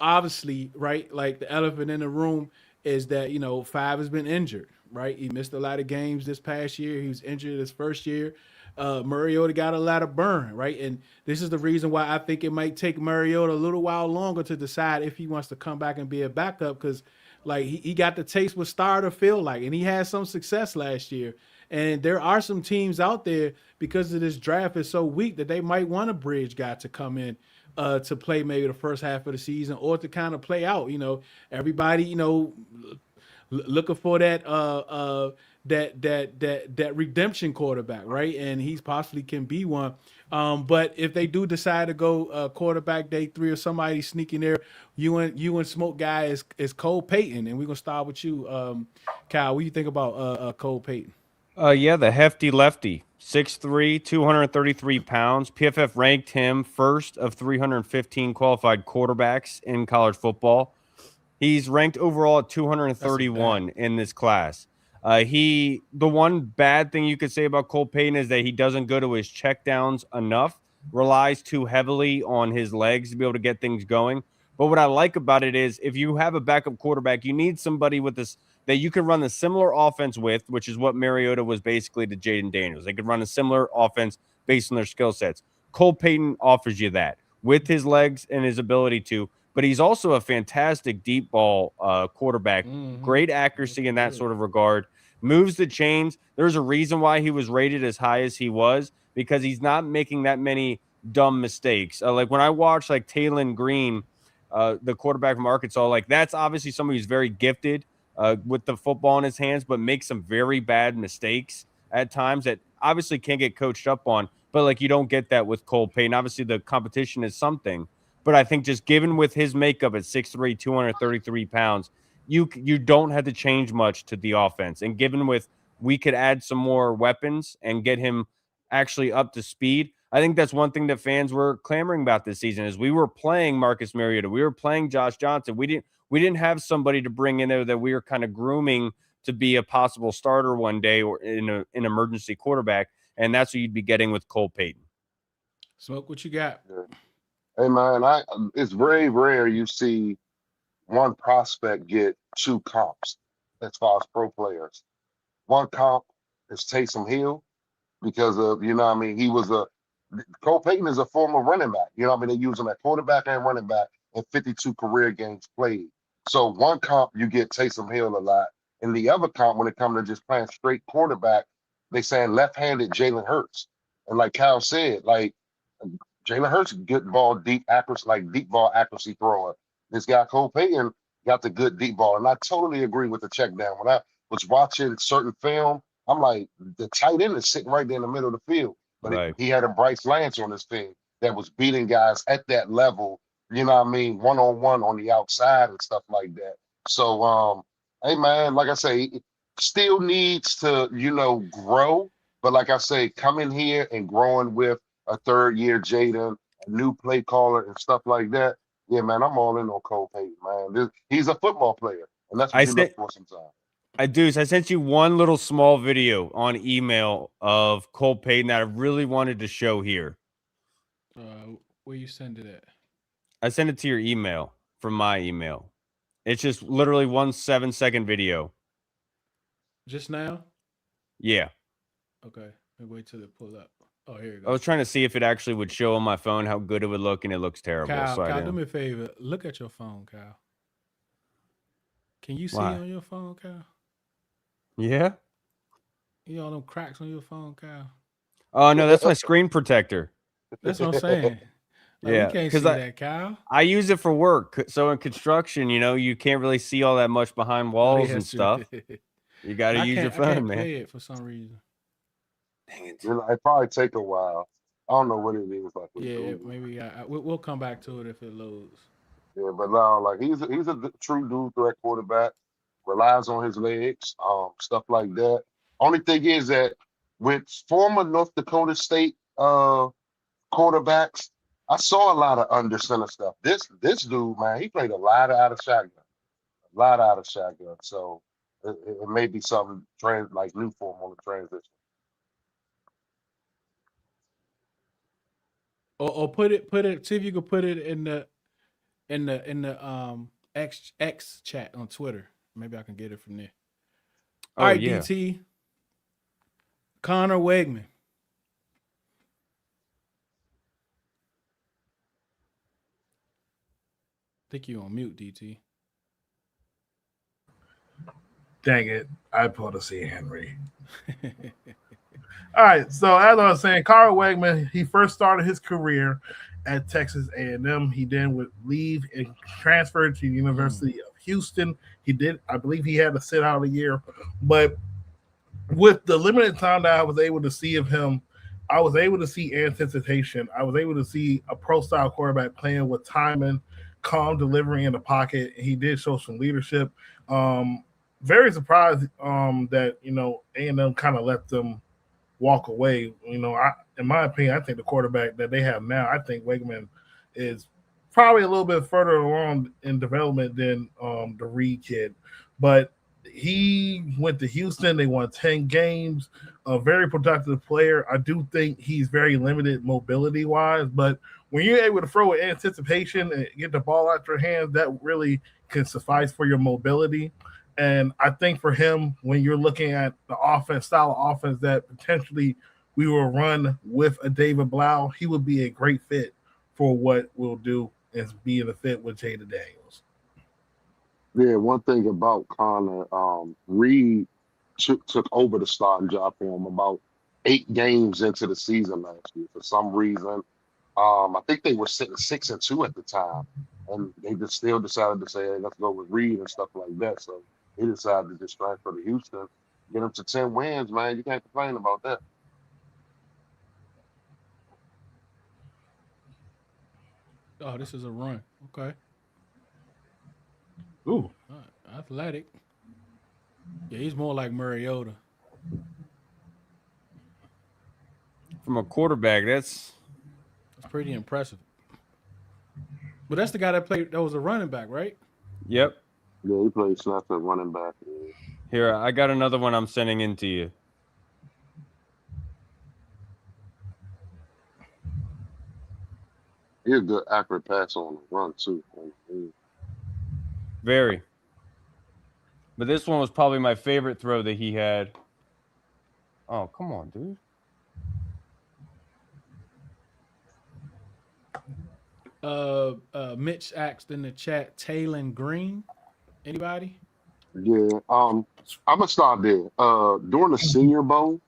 obviously, right, like the elephant in the room is that Five has been injured, right? He missed a lot of games this past year. He was injured his first year. Mariota got a lot of burn, right? And this is the reason why I think it might take Mariota a little while longer to decide if he wants to come back and be a backup, because like he got the taste what starter feel like, and he had some success last year. And there are some teams out there, because of this draft is so weak, that they might want a bridge guy to come in to play maybe the first half of the season, or to kind of play out. Everybody, looking for that redemption quarterback, right? And he's possibly can be one. But if they do decide to go quarterback day 3 or somebody sneaking there, you and Smoke guy is Cole Payton, and we're gonna start with you, Kyle. What do you think about Cole Payton? Yeah, the hefty lefty, 6'3", 233 pounds. PFF ranked him first of 315 qualified quarterbacks in college football. He's ranked overall at 231 in this class. The one bad thing you could say about Cole Payton is that he doesn't go to his checkdowns enough, relies too heavily on his legs to be able to get things going. But what I like about it is, if you have a backup quarterback, you need somebody with this that you can run a similar offense with, which is what Mariota was basically to Jaden Daniels. They could run a similar offense based on their skill sets. Cole Payton offers you that with his legs and his ability to, but he's also a fantastic deep ball quarterback. Great accuracy in that sort of regard. Moves the chains. There's a reason why he was rated as high as he was, because he's not making that many dumb mistakes. Like when I watch like Taylon Green, the quarterback from Arkansas, like that's obviously somebody who's very gifted with the football in his hands, but makes some very bad mistakes at times that obviously can't get coached up on. But like you don't get that with Cole Payton. Obviously the competition is something, but I think just given with his makeup at 6'3", 233 pounds, you don't have to change much to the offense. And given with we could add some more weapons and get him actually up to speed, I think that's one thing that fans were clamoring about this season is we were playing Marcus Mariota. We were playing Josh Johnson. We didn't have somebody to bring in there that we were kind of grooming to be a possible starter one day or in an emergency quarterback. And that's what you'd be getting with Cole Payton. Smoke, what you got? Hey man, it's very rare you see one prospect get 2 comps as far as pro players. One comp is Taysom Hill because of, he was Cole Payton is a former running back. They use him at quarterback and running back in 52 career games played. So one comp, you get Taysom Hill a lot. And the other comp, when it comes to just playing straight quarterback, they saying left-handed Jalen Hurts. And like Kyle said, like Jalen Hurts, good ball, deep ball accuracy thrower. This guy Cole Payton got the good deep ball. And I totally agree with the check down. When I was watching certain film, I'm like, the tight end is sitting right there in the middle of the field. But he had a Bryce Lance on his team that was beating guys at that level, one-on-one on the outside and stuff like that. So, hey, man, like I say, it still needs to, grow. But like I say, coming here and growing with a third-year Jaden, a new play caller and stuff like that, yeah, man, I'm all in on Cole Payton, man. He's a football player. And that's what you look for sometimes. I sent you one little small video on email of Cole Payton that I really wanted to show here. Where you send it at? I sent it to your email from my email. It's just literally 1 7-second video. Just now? Yeah. Okay. Let me wait till it pull up. Oh, here you go. I was trying to see if it actually would show on my phone how good it would look, and it looks terrible. Kyle, do me a favor. Look at your phone, Kyle. Can you see on your phone, Kyle? Yeah. You know them cracks on your phone, Kyle? Oh, no, that's my screen protector. That's what I'm saying. Yeah, we can't see that, Kyle. I use it for work. So in construction, you can't really see all that much behind walls and stuff. You got to use your phone, I can't man. play it for some reason. Dang it. It probably take a while. I don't know what it is. Like Maybe we'll come back to it if it loads. Yeah, but now, like he's a true dual threat quarterback. Relies on his legs, stuff like that. Only thing is that with former North Dakota State quarterbacks, I saw a lot of under center stuff. This dude, man, he played a lot out of shotgun, So it may be something like new for him on the transition. Or put it. See if you can put it in the X chat on Twitter. Maybe I can get it from there. All right, yeah. DT. Connor Wegman. I think you on mute, DT. Dang it. I pulled a C. Henry. All right. So as I was saying, Connor Wegman, he first started his career at Texas A&M. He then would leave and transfer to the University of Houston. I believe he had to sit out a year. But with the limited time that I was able to see of him, I was able to see anticipation. I was able to see a pro-style quarterback playing with timing, calm delivery in the pocket. He did show some leadership. Very surprised that, A&M kind of let them walk away. In my opinion, I think the quarterback that they have now, I think Wegman is probably a little bit further along in development than the Reed kid. But he went to Houston. They won 10 games. A very productive player. I do think he's very limited mobility-wise, but when you're able to throw with anticipation and get the ball out your hands, that really can suffice for your mobility. And I think for him, when you're looking at the style of offense that potentially we will run with a David Blau, he would be a great fit for what we'll do as being a fit with Jada Daniels. Yeah, one thing about Connor, Reed took over the starting job for him about 8 games into the season last year. For some reason, I think they were sitting 6-2 at the time, and they just still decided to say, hey, let's go with Reed and stuff like that. So he decided to just transfer to Houston, get him to 10 wins, man. You can't complain about that. Oh, this is a run. Okay. Ooh. Athletic. Yeah, he's more like Mariota. From a quarterback, that's pretty impressive. But that's the guy that was a running back, right? Yep. Yeah, he played snap at running back. Here, I got another one I'm sending in to you. He's a good accurate pass on the run, too. Very. But this one was probably my favorite throw that he had. Oh, come on, dude. Mitch asked in the chat, Taylon Green. Anybody? Yeah. I'm gonna start there. During the Senior Bowl,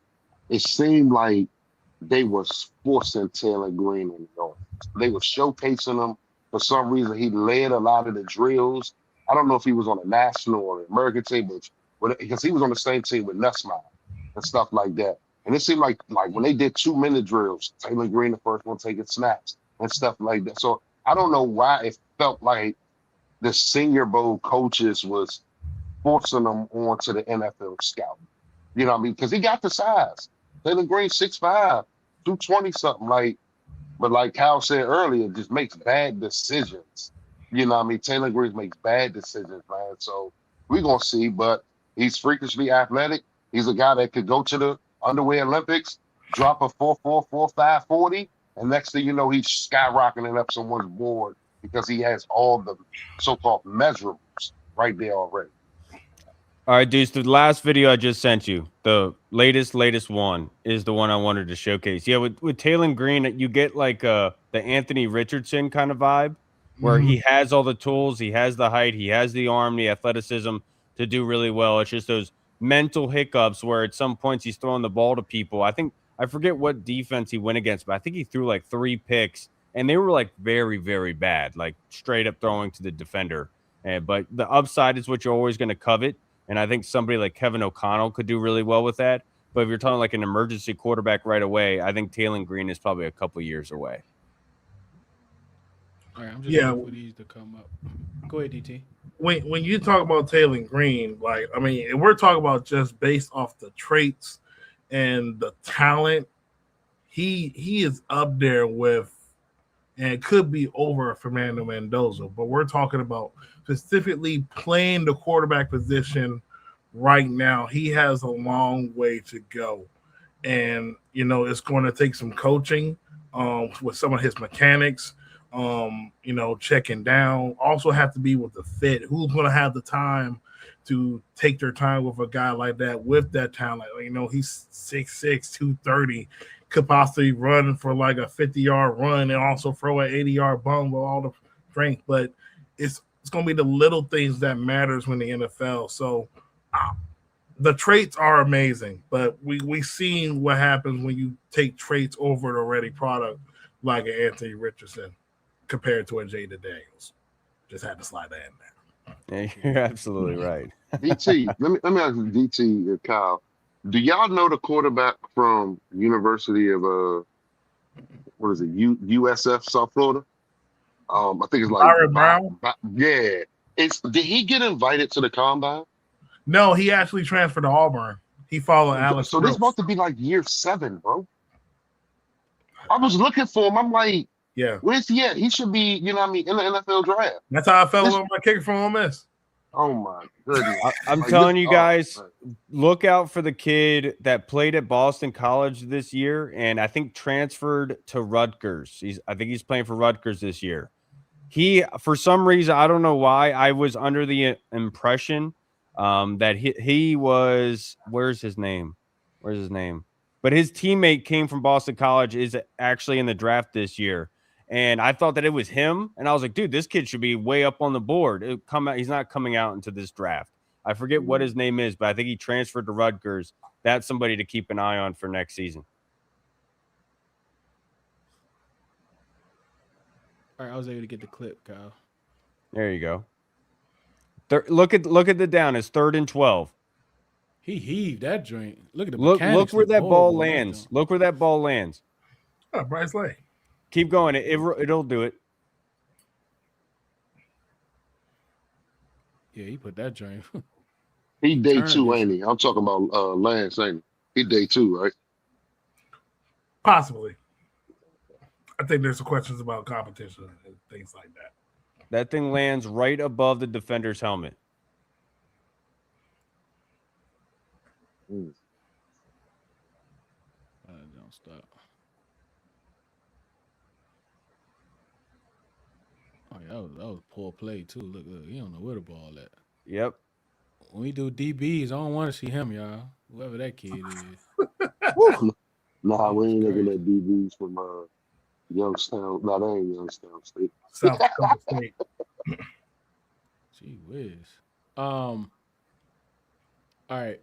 it seemed like they were forcing Taylon Green in the offense. They were showcasing him. For some reason, he led a lot of the drills. I don't know if he was on a national or an American team, but because he was on the same team with Nussmeier and stuff like that. And it seemed like when they did 2-minute drills, Taylon Green, the first one taking snaps and stuff like that. So I don't know why it felt like the Senior Bowl coaches was forcing him onto the NFL scout. You know what I mean? Because he got the size. Taylon Green, 6'5", 220-something. But like Kyle said earlier, just makes bad decisions. You know what I mean? Taylon Green makes bad decisions, man. So We're gonna see, but he's freakishly athletic. He's a guy that could go to the underwear Olympics, drop a 4.44, 5.40, and next thing you know, he's skyrocketing up someone's board because he has all the so-called measurables right there already. All right, Deuce, the last video I just sent you, the latest one, is the one I wanted to showcase. Yeah, with Taylon Green, you get like the Anthony Richardson kind of vibe, where he has all the tools, he has the height, he has the arm, the athleticism to do really well. It's just those mental hiccups where at some points he's throwing the ball to people. I forget what defense he went against, but I think he threw like 3 picks, and they were like very, very bad, like straight up throwing to the defender. But the upside is what you're always going to covet. And I think somebody like Kevin O'Connell could do really well with that. But if you're talking like an emergency quarterback right away, I think Taylon Green is probably a couple years away. All right, I'm just waiting for these to come up. Go ahead, DT. When you talk about Taylon Green, like, I mean, if we're talking about just based off the traits and the talent, he is up there with, and it could be over Fernando Mendoza, but we're talking about specifically playing the quarterback position right now. He has a long way to go. And, you know, it's going to take some coaching with some of his mechanics, you know, checking down. Also have to be with the fit. Who's going to have the time to take their time with a guy like that with that talent? You know, he's 6'6", 230. Could possibly run for like a 50-yard run and also throw an 80-yard bomb with all the strength. But it's going to be the little things that matters when the NFL. So the traits are amazing, but we seen what happens when you take traits over an already product like an Anthony Richardson compared to a Jaden Daniels. Just had to slide that in there. Yeah, you're absolutely right. DT, let me ask you, DT and Kyle. Do y'all know the quarterback from University of what is it? USF South Florida? I think it's like Byron Brown. Yeah. Did he get invited to the combine? No, he actually transferred to Auburn. He followed Alex. So this is about to be like year 7, bro. I was looking for him. I'm like, yeah, where's he at? He should be, you know what I mean, in the NFL draft. That's how I felt about my kicker from Ole Miss. Oh my goodness! I'm telling you guys, look out for the kid that played at Boston College this year, and I think transferred to Rutgers. I think he's playing for Rutgers this year. He, for some reason, I don't know why, I was under the impression that he was. Where's his name? But his teammate came from Boston College, is actually in the draft this year. And I thought that it was him. And I was like, dude, this kid should be way up on the board. He's not coming out into this draft. I forget what his name is, but I think he transferred to Rutgers. That's somebody to keep an eye on for next season. All right, I was able to get the clip, Kyle. There you go. Look at the down. It's 3rd and 12. He heaved that joint. Look at the look where that ball lands. Look where that ball lands. Oh, Bryce Lake. Keep going. It'll do it. Yeah, he put that joint. He day 2, ain't he? I'm talking about Lance, ain't he? He day 2, right? Possibly. I think there's some questions about competition and things like that. That thing lands right above the defender's helmet. Don't stop. Oh, yeah, that was poor play too. Look, he don't know where the ball at. Yep. When we do DBs, I don't want to see him, y'all. Whoever that kid is. Nah, we ain't looking at DBs from Youngstown. No, that ain't Youngstown State. South Dakota State. Gee whiz. All right.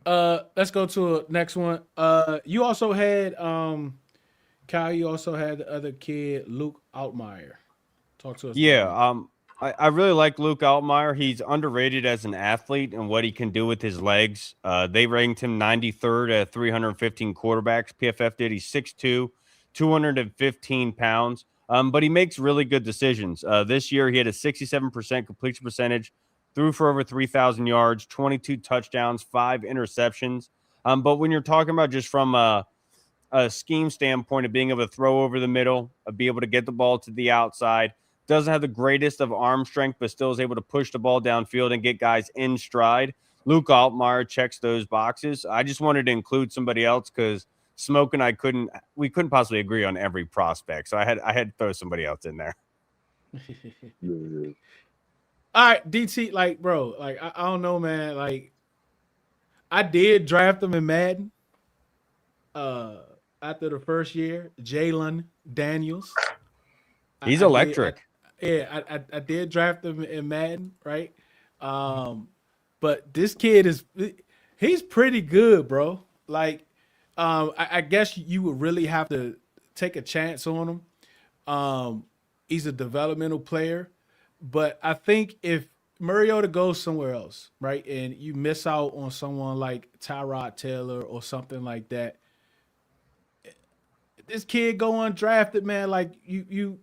Let's go to the next one. You also had Kyle. You also had the other kid, Luke Altmaier. Talk to us. Yeah. I really like Luke Altmaier. He's underrated as an athlete and what he can do with his legs. They ranked him 93rd at 315 quarterbacks. PFF did. He's 6'2", 215 pounds. But he makes really good decisions. This year, he had a 67% completion percentage, threw for over 3,000 yards, 22 touchdowns, 5 interceptions. But when you're talking about just from a scheme standpoint of being able to throw over the middle, be able to get the ball to the outside, doesn't have the greatest of arm strength, but still is able to push the ball downfield and get guys in stride. Luke Altmaier checks those boxes. I just wanted to include somebody else because Smoke and I couldn't possibly agree on every prospect. So I had to throw somebody else in there. Yeah. All right, DT, like, bro, like, I don't know, man. Like, I did draft him in Madden. After the first year, Jalen Daniels. He's electric. I did draft him in Madden, right? But this kid he's pretty good, bro. Like, I guess you would really have to take a chance on him. He's a developmental player, but I think if Mariota goes somewhere else, right, and you miss out on someone like Tyrod Taylor or something like that, this kid go undrafted, man. Like you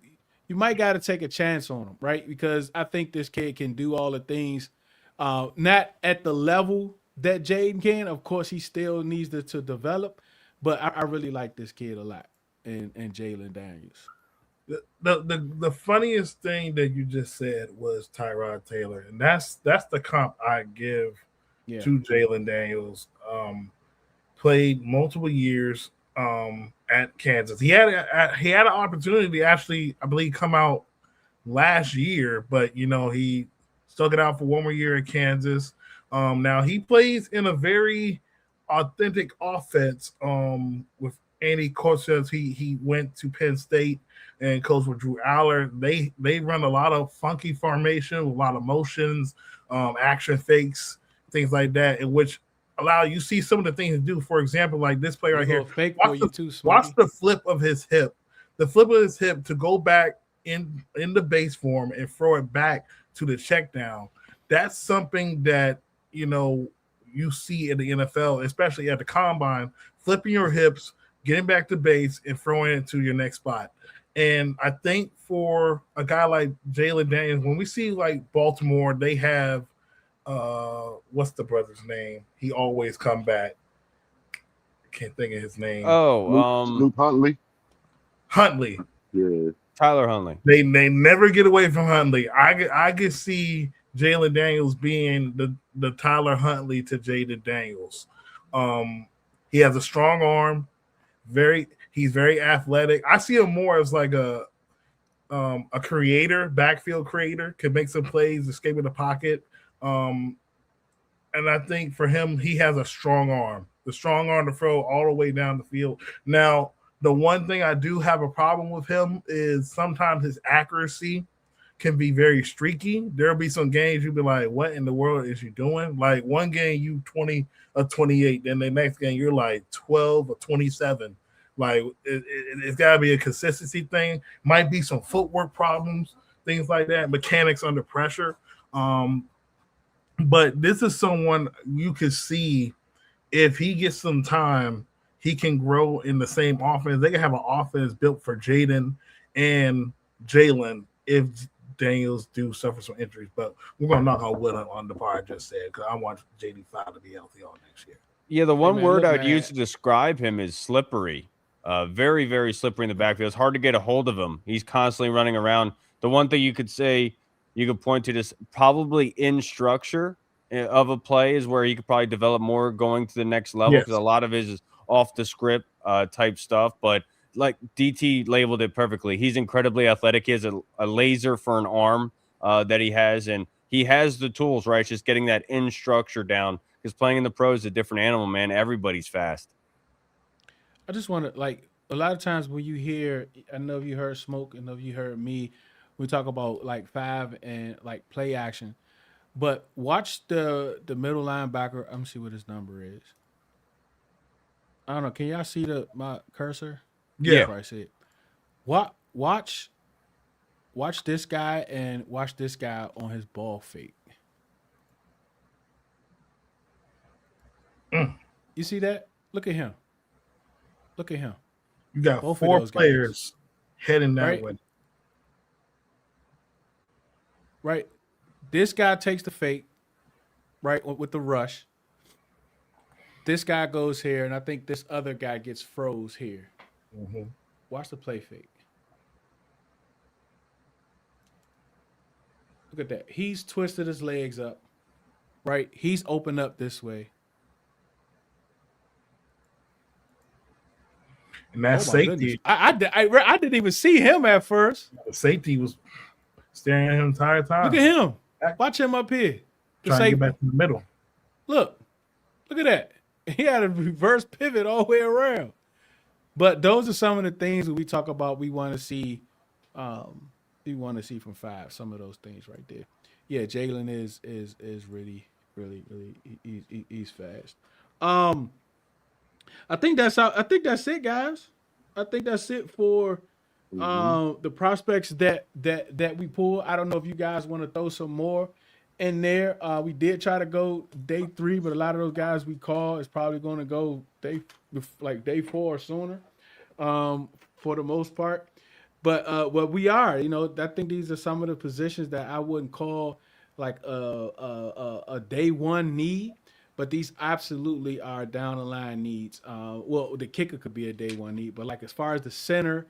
might got to take a chance on him, right? Because I think this kid can do all the things, not at the level that Jaden can. Of course, he still needs to develop, but I really like this kid a lot, and Jalen Daniels. The funniest thing that you just said was Tyrod Taylor, and that's the comp I give to Jalen Daniels. Played multiple years at Kansas. He had an opportunity to actually, I believe, come out last year, but he stuck it out for one more year at Kansas. Now he plays in a very authentic offense with Andy Cortez. He went to Penn State and coached with Drew Aller. They run a lot of funky formation, a lot of motions, action fakes, things like that, in which allow you see some of the things to do. For example, like this play right here. Watch the flip of his hip. The flip of his hip to go back in the base form and throw it back to the check down. That's something that you see in the NFL, especially at the combine, flipping your hips, getting back to base, and throwing it to your next spot. And I think for a guy like Jalen Daniels, when we see like Baltimore, they have what's the brother's name? He always come back. I can't think of his name. Luke Huntley. Huntley. Yeah. Tyler Huntley. They never get away from Huntley. I could see Jalen Daniels being the Tyler Huntley to Jaden Daniels. He has a strong arm. He's very athletic. I see him more as like a creator, backfield creator, could make some plays, escape in the pocket. And I think for him, he has a strong arm. The strong arm to throw all the way down the field. Now, the one thing I do have a problem with him is sometimes his accuracy can be very streaky. There'll be some games you'll be like, what in the world is you doing? Like one game you 20 or 28, then the next game you're like 12 or 27. Like it's got to be a consistency thing. Might be some footwork problems, things like that, mechanics under pressure. But this is someone you could see if he gets some time, he can grow in the same offense. They can have an offense built for Jaden and Jalen if Daniels do suffer some injuries. But we're going to knock on wood on the part I just said because I want JD5 to be healthy all next year. Yeah, the one word I'd use to describe him is slippery. Very, very slippery in the backfield. It's hard to get a hold of him. He's constantly running around. The one thing you could point to this probably in structure of a play is where he could probably develop more going to the next level because a lot of it is off the script type stuff. But like DT labeled it perfectly. He's incredibly athletic. He has a laser for an arm that he has, and he has the tools, right? It's just getting that in structure down because playing in the pros is a different animal, man. Everybody's fast. I just want to, like, a lot of times when you hear, I know if you heard Smoke, I know if you heard me, we talk about like 5 and like play action, but watch the middle linebacker. Let me see what his number is. I don't know. Can y'all see my cursor? Yeah. I see it. Watch this guy and watch this guy on his ball fake. You see that? Look at him. Look at him. You got both 4 players heading that way. Right. This guy takes the fake, right, with the rush. This guy goes here, and I think this other guy gets froze here. Mm-hmm. Watch the play fake. Look at that. He's twisted his legs up, right? He's opened up this way. And that Oh my goodness! safety, I didn't even see him at first. the safety was staring at him the entire time. Look at him. Watch him up here. The trying to safety. get back to the middle. Look at that. He had a reverse pivot all the way around. But those are some of the things that we talk about. We want to see. We want to see from 5. Some of those things right there. Yeah, Jalen is really he's fast. I think that's it, guys. I think that's it for the prospects that we pull. I don't know if you guys want to throw some more in there. We did try to go day 3, but a lot of those guys we call is probably going to go day 4 or sooner, for the most part. But what we are, I think these are some of the positions that I wouldn't call like a day 1 need, but these absolutely are down the line needs. Well, the kicker could be a day 1 need, but like as far as the center,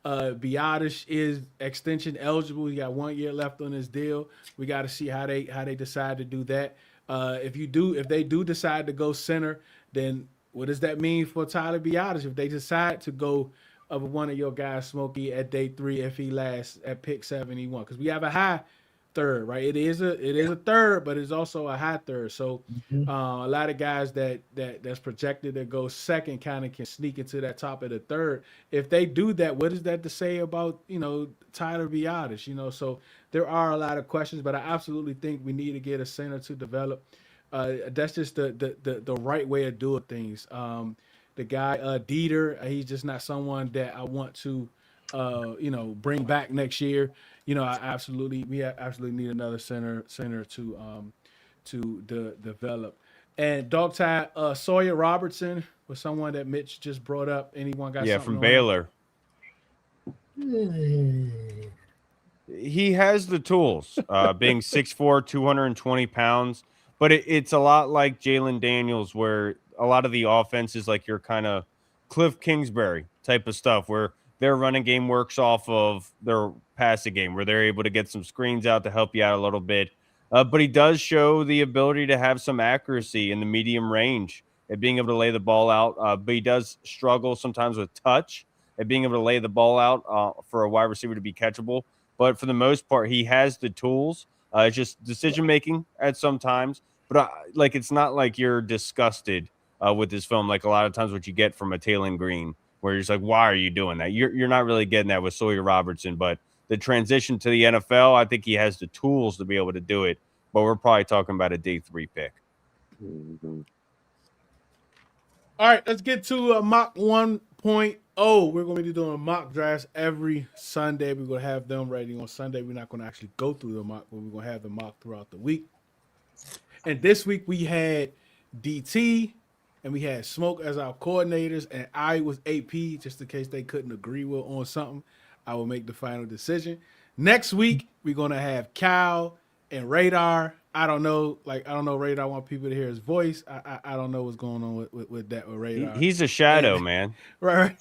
Biotish is extension eligible. He got 1 year left on his deal. We got to see how they decide to do that. If they do decide to go center, then what does that mean for Tyler Biotish if they decide to go of one of your guys, Smokey, at day 3 if he lasts at pick 71? Because we have a high third, right? It is a third, but it's also a high third. So a lot of guys that's projected to go second kind of can sneak into that top of the third. If they do that, what is that to say about Tyler Biotish? So there are a lot of questions, but I absolutely think we need to get a center to develop. That's just the right way of doing things. The guy Dieter, he's just not someone that I want to bring back next year. We absolutely need another center to develop. And dog tie Sawyer Robertson was someone that Mitch just brought up. Anyone got something from on Baylor. He has the tools, being 6'4", 220 pounds, but it's a lot like Jalen Daniels, where a lot of the offense is like your kind of Cliff Kingsbury type of stuff, where their running game works off of their passing game, where they're able to get some screens out to help you out a little bit. But he does show the ability to have some accuracy in the medium range at being able to lay the ball out. But he does struggle sometimes with touch at being able to lay the ball out for a wide receiver to be catchable. But for the most part, he has the tools. It's just decision-making at some times. But it's not like you're disgusted with this film, like a lot of times what you get from a Taylon Green, where you're just like, why are you doing that? You're not really getting that with Sawyer Robertson. But the transition to the NFL, I think he has the tools to be able to do it. But we're probably talking about a day 3 pick. All right, let's get to mock 1.0. We're going to be doing mock drafts every Sunday. We're going to have them ready on Sunday. We're not going to actually go through the mock, but we're going to have the mock throughout the week. And this week we had DT and we had Smoke as our coordinators, and I was AP, just in case they couldn't agree with on something. I will make the final decision. Next week, we're going to have Cal and Radar. I don't know, Radar. I want people to hear his voice. I don't know what's going on with that with Radar. He's a shadow, man. Right.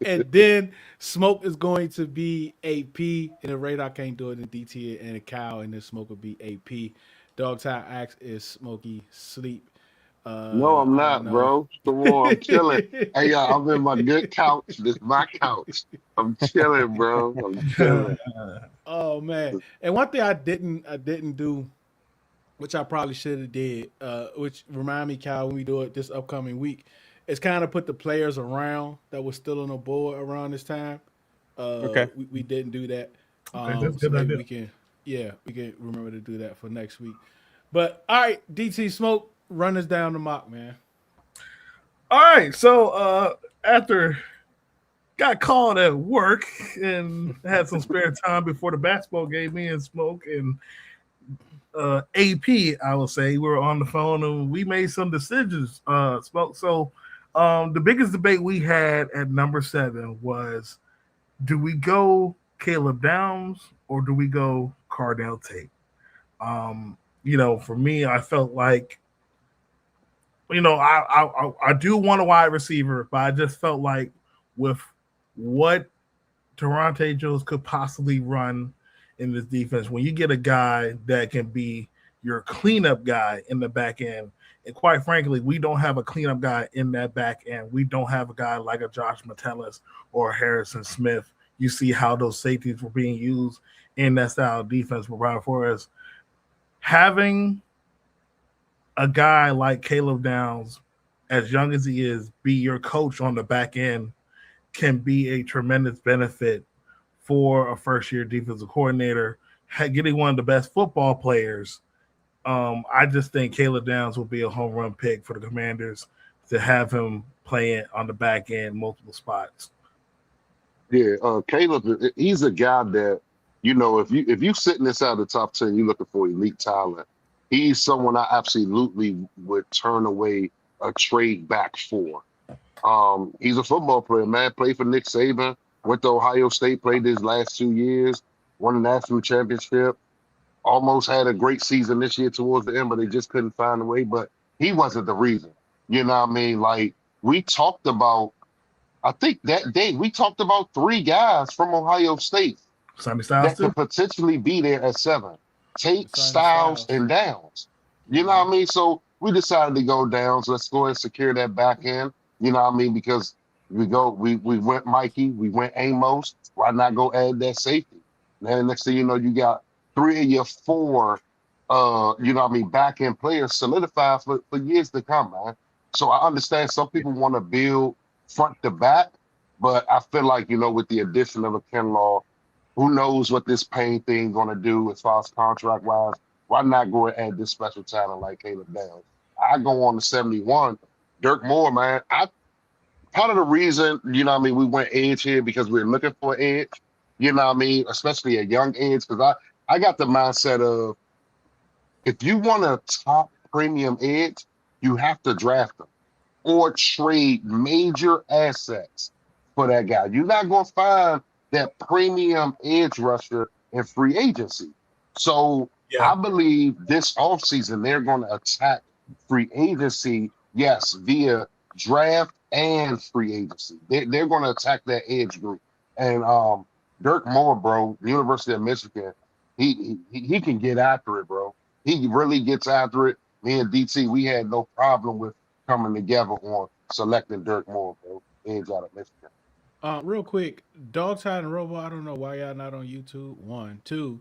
And then Smoke is going to be AP, and if Radar can't do it, then DT and Cal, and then Smoke will be AP. Dog tie axe is Smokey sleep. No, I'm not, bro. Come on, I'm chilling. Hey, y'all, I'm in my good couch. This is my couch. I'm chilling, bro. I'm chilling. Oh man! And one thing I didn't do, which I probably should have did, which remind me, Cal, when we do it this upcoming week, is kind of put the players around that were still on the board around this time. Okay. We didn't do that. That's So good maybe idea. we can remember to do that for next week. But all right, DT Smoke. Run us down the mock, man. All right. So after got called at work and had some spare time before the basketball game, me and Smoke and AP, I will say, we were on the phone and we made some decisions, Smoke. So the biggest debate we had at number 7 was, do we go Caleb Downs or do we go Cardell Tate? For me, I felt like, I do want a wide receiver, but I just felt like with what Durante Jones could possibly run in this defense. When you get a guy that can be your cleanup guy in the back end, and quite frankly, we don't have a cleanup guy in that back end. We don't have a guy like a Josh Metellus or Harrison Smith. You see how those safeties were being used in that style of defense with Brian Flores. Having a guy like Caleb Downs, as young as he is, be your coach on the back end can be a tremendous benefit for a first-year defensive coordinator. Getting one of the best football players, I just think Caleb Downs will be a home run pick for the Commanders to have him playing on the back end multiple spots. Yeah, Caleb, he's a guy that, if you sitting inside the top 10, you're looking for elite talent. He's someone I absolutely would turn away a trade back for. He's a football player, man. Played for Nick Saban, went to Ohio State, played his last 2 years, won a national championship, almost had a great season this year towards the end, but they just couldn't find a way. But he wasn't the reason. You know what I mean? Like, we talked about, I think that day, we talked about 3 guys from Ohio State Sammy Styles that could potentially be there at 7. Tate, Styles, and Downs. You know what I mean? So we decided to go Downs. Let's go and secure that back end. You know what I mean? Because we went Mikey, we went Amos. Why not go add that safety? Then next thing you know, you got 3 of your 4, back end players solidified for years to come, man. So I understand some people want to build front to back, but I feel like, with the addition of a Kinlaw, who knows what this Payne thing going to do as far as contract wise? Why not go and add this special talent like Caleb Downs? I go on to 71. Dirk Moore, man. Part of the reason, we went edge here because we're looking for edge, especially a young edge, because I got the mindset of if you want a top premium edge, you have to draft them or trade major assets for that guy. You're not going to find that premium edge rusher in free agency. So I believe this offseason they're going to attack free agency, yes, via draft and free agency. They're going to attack that edge group. And Dirk Moore, bro, University of Michigan, he can get after it, bro. He really gets after it. Me and DT, we had no problem with coming together on selecting Dirk Moore, bro. Edge out of Michigan. Real quick, Dog Tide and Robo, I don't know why y'all not on YouTube. 1, 2.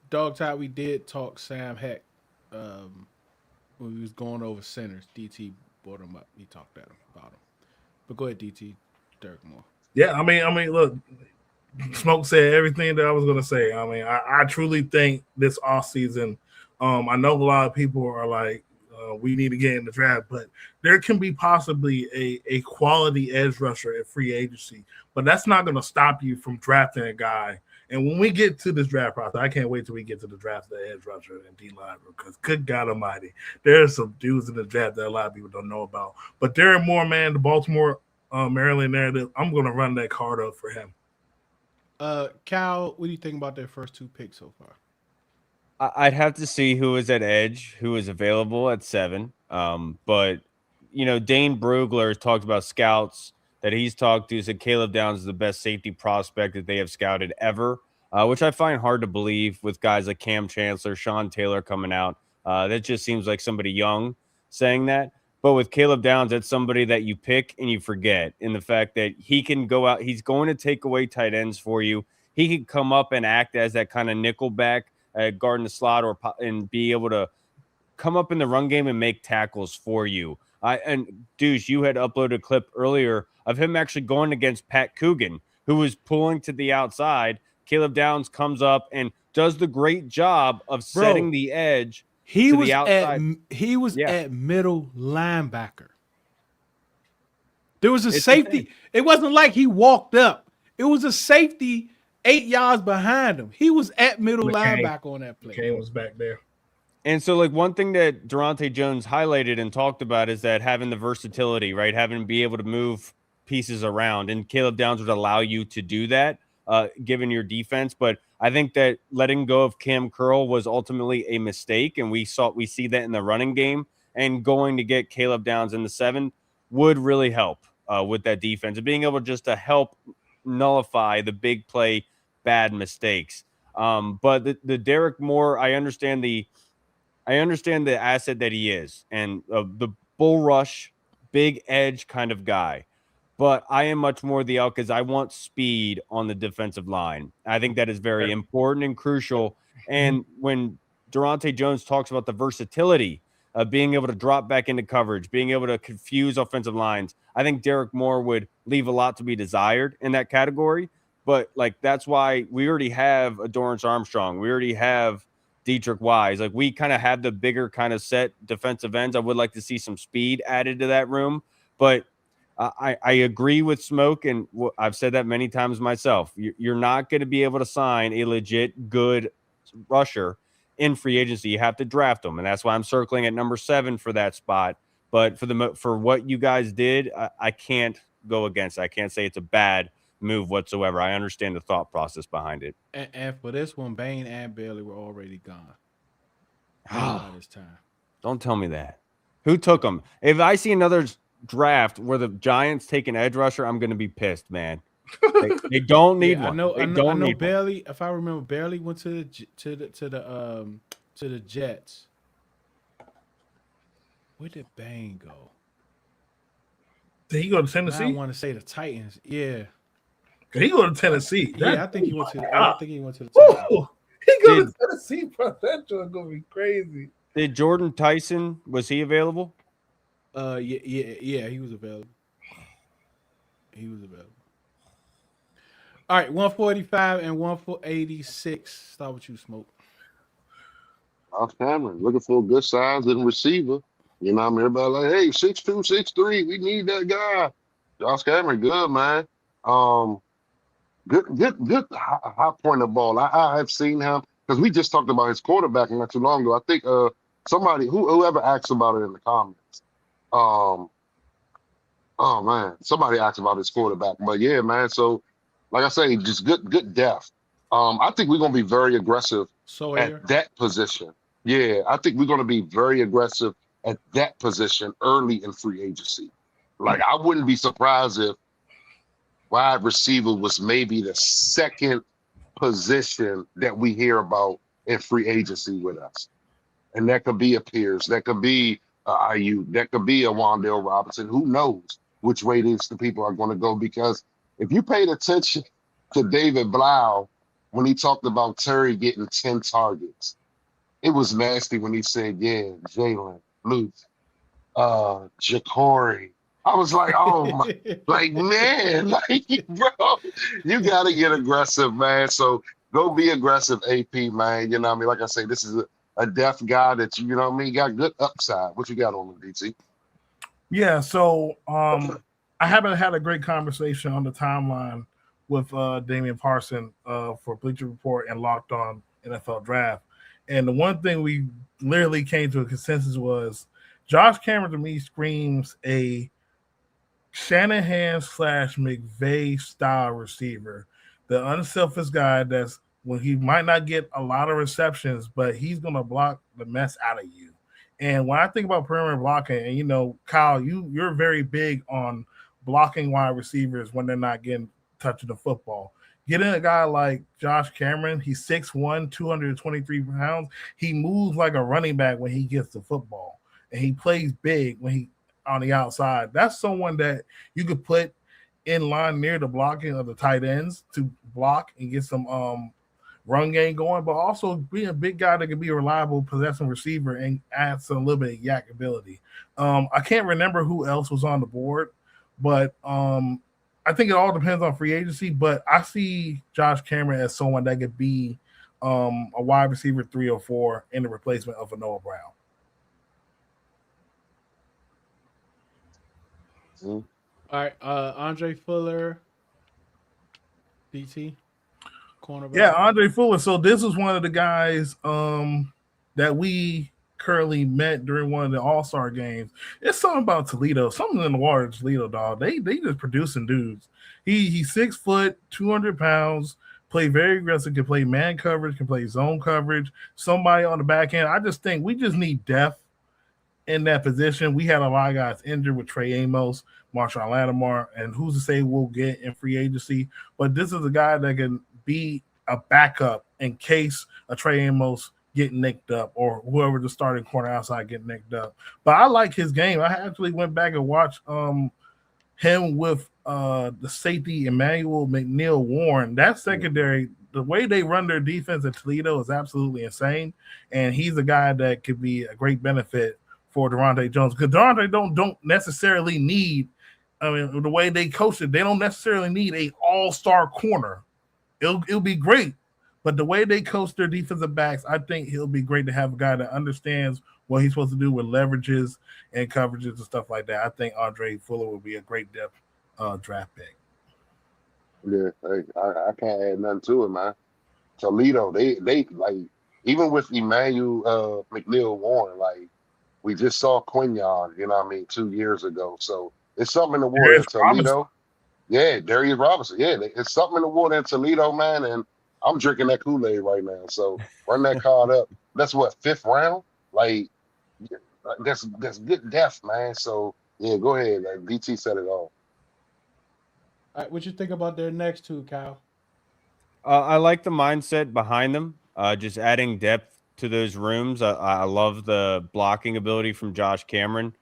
Dog Tide, we did talk Sam Heck when we was going over centers. DT brought him up. He talked about him. But go ahead, DT. Dirk Moore. Yeah, I mean, look, Smoke said everything that I was gonna say. I mean, I truly think this offseason, I know a lot of people are like, we need to get in the draft, but there can be possibly a quality edge rusher at free agency, but that's not going to stop you from drafting a guy. And when we get to this draft process, I can't wait till we get to the draft of the edge rusher and D-line, because good God almighty, there are some dudes in the draft that a lot of people don't know about. But Darren Moore, man, the Baltimore, Maryland narrative, I'm going to run that card up for him. Cal, what do you think about their first 2 picks so far? I'd have to see who is at edge, who is available at 7. But, Dane Brugler has talked about scouts that he's talked to, said Caleb Downs is the best safety prospect that they have scouted ever, which I find hard to believe with guys like Cam Chancellor, Sean Taylor coming out. That just seems like somebody young saying that. But with Caleb Downs, that's somebody that you pick and you forget, in the fact that he can go out. He's going to take away tight ends for you. He can come up and act as that kind of nickel back, guarding the slot, and be able to come up in the run game and make tackles for you. And Deuce, you had uploaded a clip earlier of him actually going against Pat Coogan, who was pulling to the outside. Caleb Downs comes up and does the great job of setting the edge. He to was the outside. at middle linebacker. There was a safety. It wasn't like he walked up. It was a safety 8 yards behind him. He was at middle linebacker on that play. Kane was back there. And so, like, one thing that Durante Jones highlighted and talked about is that having the versatility, right? Having to be able to move pieces around. And Caleb Downs would allow you to do that, given your defense. But I think that letting go of Cam Curl was ultimately a mistake. And we see that in the running game. And going to get Caleb Downs in the 7 would really help with that defense. And being able just to help nullify the big play bad mistakes. But the Derek Moore, I understand the asset that he is, and the bull rush, big edge kind of guy. But I am much more the out because I want speed on the defensive line. I think that is very important and crucial. And when Durante Jones talks about the versatility of being able to drop back into coverage, being able to confuse offensive lines, I think Derek Moore would leave a lot to be desired in that category. But like that's why we already have a Dorrance Armstrong. We already have Dietrich Wise. Like we kind of have the bigger kind of set defensive ends. I would like to see some speed added to that room. But I agree with Smoke, and I've said that many times myself. You're not going to be able to sign a legit good rusher in free agency. You have to draft them, and that's why I'm circling at number 7 for that spot. But for what you guys did, I can't go against. I can't say it's a bad move whatsoever. I understand the thought process behind it. And for this one, Bain and Bailey were already gone by this time. Don't tell me that. Who took them? If I see another draft where the Giants take an edge rusher, I'm going to be pissed, man. They don't need one. I know Bailey. If I remember, Bailey went to the Jets. Where did Bain go? Did he go to Tennessee? I want to say the Titans. Yeah. He go to Tennessee. I think he went to. I think he went to the Titans. Titans. He go to Tennessee, bro. That joint gonna be crazy. Did Jordan Tyson, was he available? Yeah, he was available. All right, 145 and 186. Start with you, Smoke. Josh Cameron, looking for a good size and receiver. You know what I mean? Everybody like, hey, 6'2", 6'3", we need that guy. Josh Cameron, good, man. Good high point of ball. I have seen him because we just talked about his quarterback not too long ago. I think somebody whoever asked about it in the comments. Oh man, somebody asked about his quarterback. But yeah, man. So like I say, just good depth. I think we're gonna be very aggressive at that position. Yeah, I think we're gonna be very aggressive at that position early in free agency. Like I wouldn't be surprised if wide receiver was maybe the second position that we hear about in free agency with us. And that could be a Pierce, that could be a IU, that could be a Wan'Dale Robinson. Who knows which way these the people are going to go? Because if you paid attention to David Blau when he talked about Terry getting 10 targets, it was nasty when he said, yeah, Jalen, Luke, Ja'Cory. I was like, oh my, like, man, like, bro, you got to get aggressive, man. So go be aggressive, AP, man. You know what I mean? Like I say, this is a deaf guy that, you know what I mean, got good upside. What you got on him, DT? Yeah, so I haven't had a great conversation on the timeline with Damian Parson for Bleacher Report and Locked On NFL Draft. And the one thing we literally came to a consensus was Josh Cameron to me screams a Shanahan/McVay style receiver, the unselfish guy that's when he might not get a lot of receptions, but he's going to block the mess out of you. And when I think about perimeter blocking, and you know, Kyle, you're very big on blocking wide receivers when they're not getting touching the football. Getting a guy like Josh Cameron, he's 6'1", 223 pounds. He moves like a running back when he gets the football, and he plays big when he on the outside. That's someone that you could put in line near the blocking of the tight ends to block and get some run game going, but also being a big guy that can be a reliable possession receiver and add some little bit of yak ability. I can't remember who else was on the board, but I think it all depends on free agency, but I see Josh Cameron as someone that could be a wide receiver 3 or 4 in the replacement of a Noah Brown. All right, Andre Fuller, DT, cornerback. Yeah, Andre Fuller. So this is one of the guys that we currently met during one of the All-Star games. It's something about Toledo, something in the water, Toledo, dog. They just producing dudes. He's 6 foot, 200 pounds, play very aggressive, can play man coverage, can play zone coverage, somebody on the back end. I just think we just need depth in that position. We had a lot of guys injured with Trey Amos, Marshawn Lattimore, and who's to say we'll get in free agency. But this is a guy that can be a backup in case a Trey Amos get nicked up or whoever the starting corner outside get nicked up. But I like his game. I actually went back and watched him with the safety Emmanuel McNeil Warren. That secondary, the way they run their defense at Toledo is absolutely insane. And he's a guy that could be a great benefit for Durante Jones, because Durante don't necessarily need, the way they coach it, they don't necessarily need a all-star corner. It'll be great. But the way they coach their defensive backs, I think he'll be great to have a guy that understands what he's supposed to do with leverages and coverages and stuff like that. I think Andre Fuller would be a great depth draft pick. Yeah, I can't add nothing to it, man. Toledo, they like, even with Emmanuel McNeil Warren, like, we just saw Quignon, 2 years ago. So it's something in the water in Toledo. Yeah, Darius Robinson. Yeah, it's something in the water in Toledo, man. And I'm drinking that Kool-Aid right now. So run that card up. That's what, 5th round? Like, that's good depth, man. So yeah, go ahead. Like, DT said it all. All right, what you think about their next two, Kyle? I like the mindset behind them. Just adding depth to those rooms. I love the blocking ability from Josh Cameron,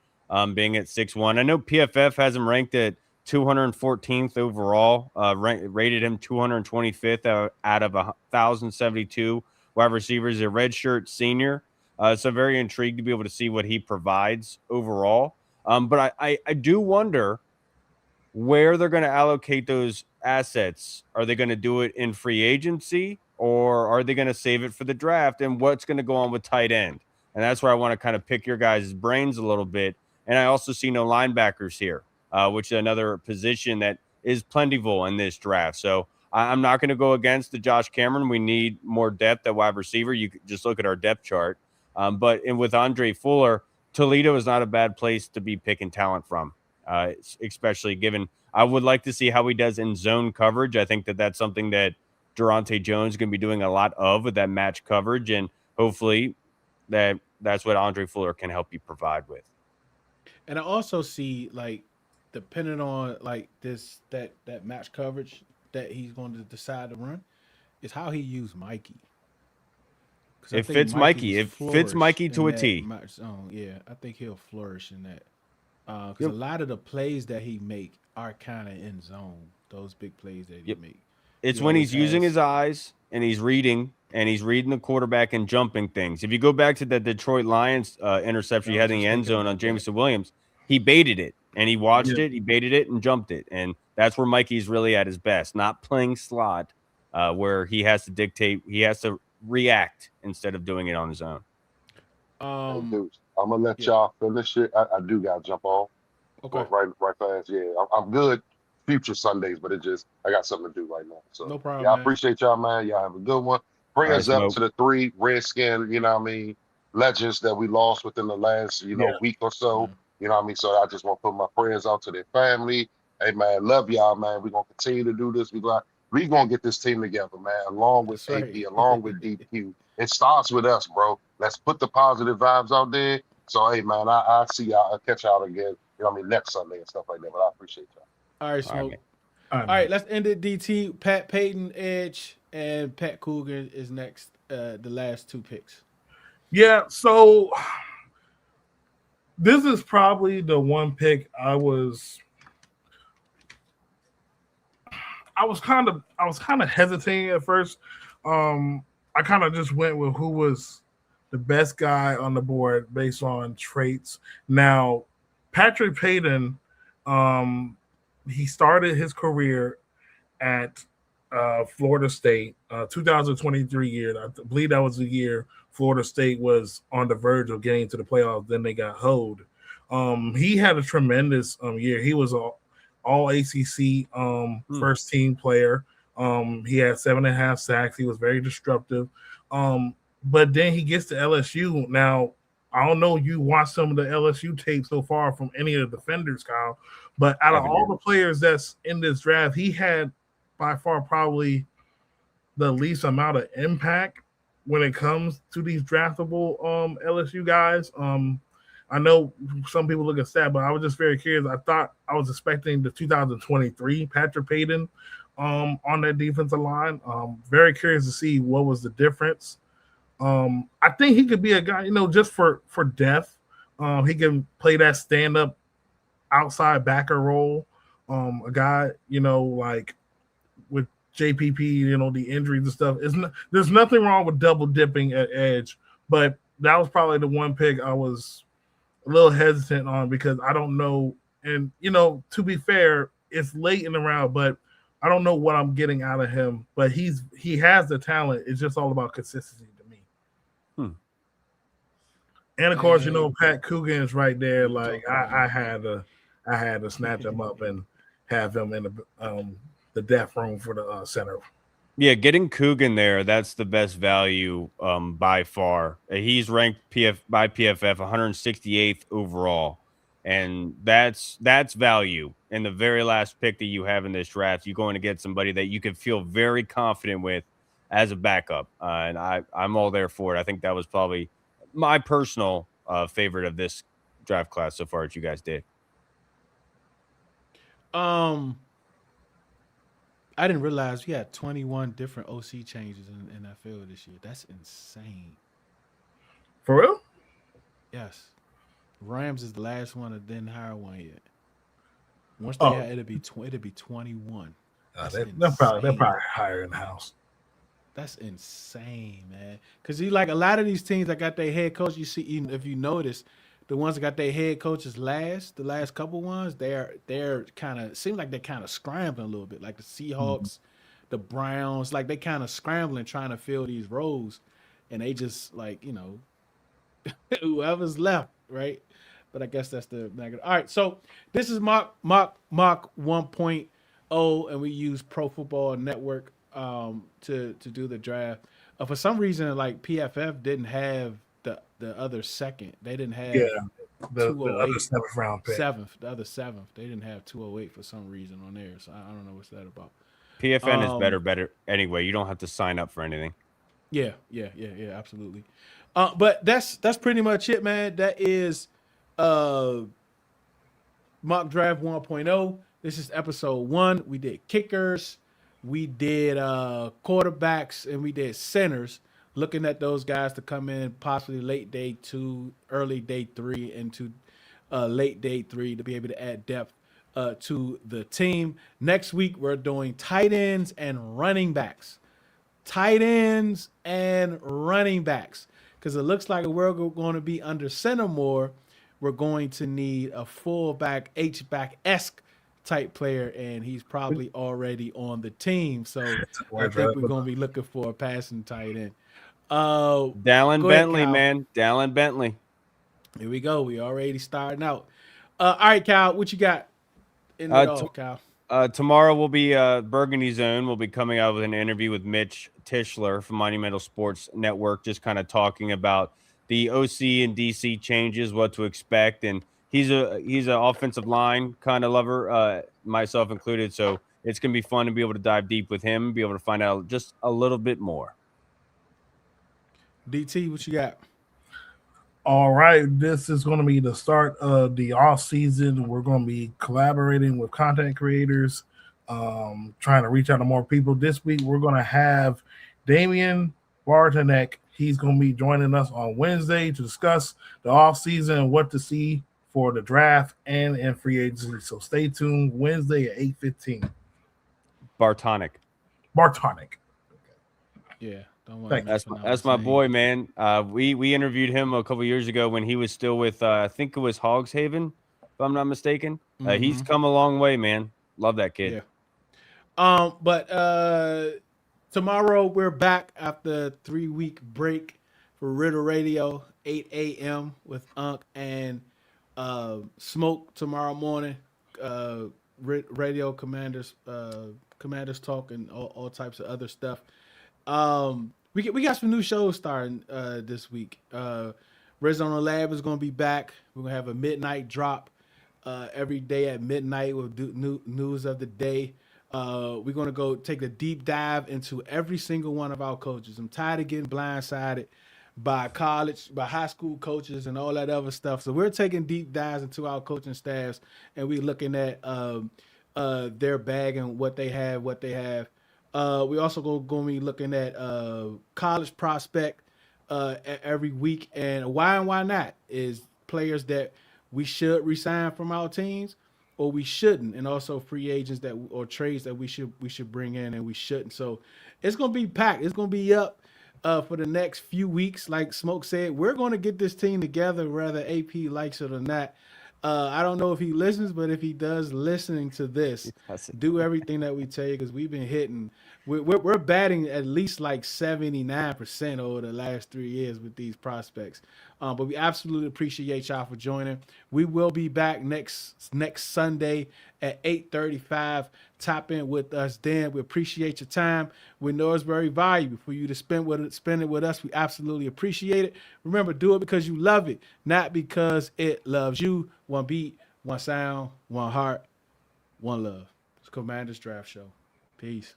being at 6'1". I know PFF has him ranked at 214th overall. Rated him 225th out of 1,072 wide receivers. A redshirt senior. So very intrigued to be able to see what he provides overall. But I do wonder where they're going to allocate those assets. Are they going to do it in free agency, or are they going to save it for the draft? And what's going to go on with tight end? And that's where I want to kind of pick your guys' brains a little bit. And I also see no linebackers here, which is another position that is plentiful in this draft. So I'm not going to go against the Josh Cameron. We need more depth at wide receiver. You could just look at our depth chart. But with Andre Fuller, Toledo is not a bad place to be picking talent from. Especially given I would like to see how he does in zone coverage. I think that's something that Durante Jones is going to be doing a lot of with that match coverage, and hopefully that's what Andre Fuller can help you provide with. And I also see, like, depending on like that match coverage that he's going to decide to run, is how he used Mikey. It fits Mikey. It fits Mikey to a T. Yeah, I think he'll flourish in that. Because a lot of the plays that he make are kind of in zone. Those big plays that he make. It's when he's using his eyes and he's reading the quarterback and jumping things. If you go back to the Detroit Lions interception he had in the end zone on Jameson Williams, he baited it and he watched it, he baited it and jumped it. And that's where Mikey's really at his best, not playing slot where he has to dictate, he has to react instead of doing it on his own. Hey, dude, I'm gonna let y'all finish it. I do gotta jump off. Okay. Right fast. Yeah, I'm good. Future Sundays, but I got something to do right now. So no problem. Yeah, I appreciate y'all, man. Y'all have a good one. Prayers up to the 3 Redskin, legends that we lost within the last, week or so. So I just want to put my prayers out to their family. Hey, man, love y'all, man. We're gonna continue to do this. We're gonna get this team together, man, along with AP, along with DQ. It starts with us, bro. Let's put the positive vibes out there. So, hey, man, I'll see y'all. I'll catch y'all again, next Sunday and stuff like that. But I appreciate y'all. All right, Smoke. All right, let's end it, DT. Pat Payton, Edge, and Pat Cougar is next, the last 2 picks. Yeah, so this is probably the one pick I was kind of hesitating at first. I kind of just went with who was the best guy on the board based on traits. Now, Patrick Payton, he started his career at Florida State, 2023 year. I believe that was the year Florida State was on the verge of getting to the playoffs. Then they got hoed. He had a tremendous year. He was all ACC first team player. He had 7.5 sacks. He was very disruptive. But then he gets to LSU. Now, I don't know you watched some of the LSU tape so far from any of the defenders, Kyle, but out of all the players that's in this draft, he had by far probably the least amount of impact when it comes to these draftable LSU guys. I know some people look at stat, but I was just very curious. I thought I was expecting the 2023 Patrick Payton on that defensive line. Very curious to see what was the difference. I think he could be a guy, just for depth. He can play that stand up outside backer role. A guy, like with JPP, the injuries and stuff. There's nothing wrong with double dipping at edge, but that was probably the one pick I was a little hesitant on because I don't know. And to be fair, it's late in the round, but I don't know what I'm getting out of him. But he has the talent. It's just all about consistency to me. And of course, Pat Coogan is right there. Like I had to snatch him up and have him in the death room for the center. Yeah, getting Coogan there, that's the best value by far. He's ranked by PFF 168th overall. And that's value. And the very last pick that you have in this draft, you're going to get somebody that you can feel very confident with as a backup. And I'm all there for it. I think that was probably my personal favorite of this draft class so far that you guys did. I didn't realize we had 21 different OC changes in NFL this year. That's insane. For real? Yes. Rams is the last one that didn't hire one yet. Once they had, it'd be 21. They're probably higher in the house. That's insane, man. Because a lot of these teams that got their head coach, you see, even if you notice, the ones that got their head coaches the last couple ones, they're kind of seem like they're kind of scrambling a little bit. Like the Seahawks, the Browns, like they kind of scrambling trying to fill these roles, and they just whoever's left, right? But I guess that's the negative. All right, so this is Mock 1.0, and we use Pro Football Network to do the draft. For some reason, like PFF didn't have the other second. They didn't have the other seventh round pick. The other seventh. They didn't have 208 for some reason on there. So I don't know what's that about. PFN is better anyway. You don't have to sign up for anything. Yeah, absolutely. But that's pretty much it, man. That is Mock Draft 1.0. This is episode 1. We did kickers, we did quarterbacks, and we did centers. Looking at those guys to come in possibly late day 2, early day 3, into late day 3 to be able to add depth to the team. Next week, we're doing tight ends and running backs. Tight ends and running backs. Because it looks like we're going to be under center more. We're going to need a fullback, H-back-esque type player, and he's probably already on the team. So I think we're going to be looking for a passing tight end. Dallin Bentley, man. Dallin Bentley. Here we go. We already starting out. All right, Kyle, what you got in it all, Kyle? Tomorrow will be Burgundy Zone. We'll be coming out with an interview with Mitch Tischler from Monumental Sports Network, just kind of talking about the OC and DC changes, what to expect. And he's an offensive line kind of lover, myself included. So it's going to be fun to be able to dive deep with him, be able to find out just a little bit more. DT, what you got? All right, this is going to be the start of the off season. We're going to be collaborating with content creators, trying to reach out to more people. This week, we're going to have Damian Bartanek. He's going to be joining us on Wednesday to discuss the off season and what to see for the draft and in free agency. So stay tuned Wednesday at 8:15. Bartanek. Yeah. That's my boy, man. We interviewed him a couple years ago when he was still with I think it was Hogshaven, if I'm not mistaken. He's come a long way, man. Love that kid. Yeah. But tomorrow we're back after 3-week break for Riddle Radio, 8 a.m. with Unc and Smoke tomorrow morning. Radio Commanders Talk and all types of other stuff. We got some new shows starting this week. Arizona Lab is going to be back. We're going to have a midnight drop every day at midnight. We'll do news of the day. We're going to go take a deep dive into every single one of our coaches. I'm tired of getting blindsided by high school coaches and all that other stuff. So we're taking deep dives into our coaching staffs, and we're looking at their bag and what they have. We also going to be looking at college prospect every week, and why not is players that we should resign from our teams or we shouldn't, and also free agents that or trades that we should bring in and we shouldn't. So it's gonna be packed. It's gonna be up for the next few weeks. Like Smoke said, we're gonna get this team together, whether AP likes it or not. I don't know if he listens, but if he does, listening to this, do everything that we tell you because we've been hitting. We're batting at least like 79% over the last 3 years with these prospects. But we absolutely appreciate y'all for joining. We will be back next Sunday at 8:35. Tap in with us then. We appreciate your time. We know it's very valuable for you to spend it with us. We absolutely appreciate it. Remember, do it because you love it, not because it loves you. One beat, one sound, one heart, one love. It's Commanders Draft Show. Peace.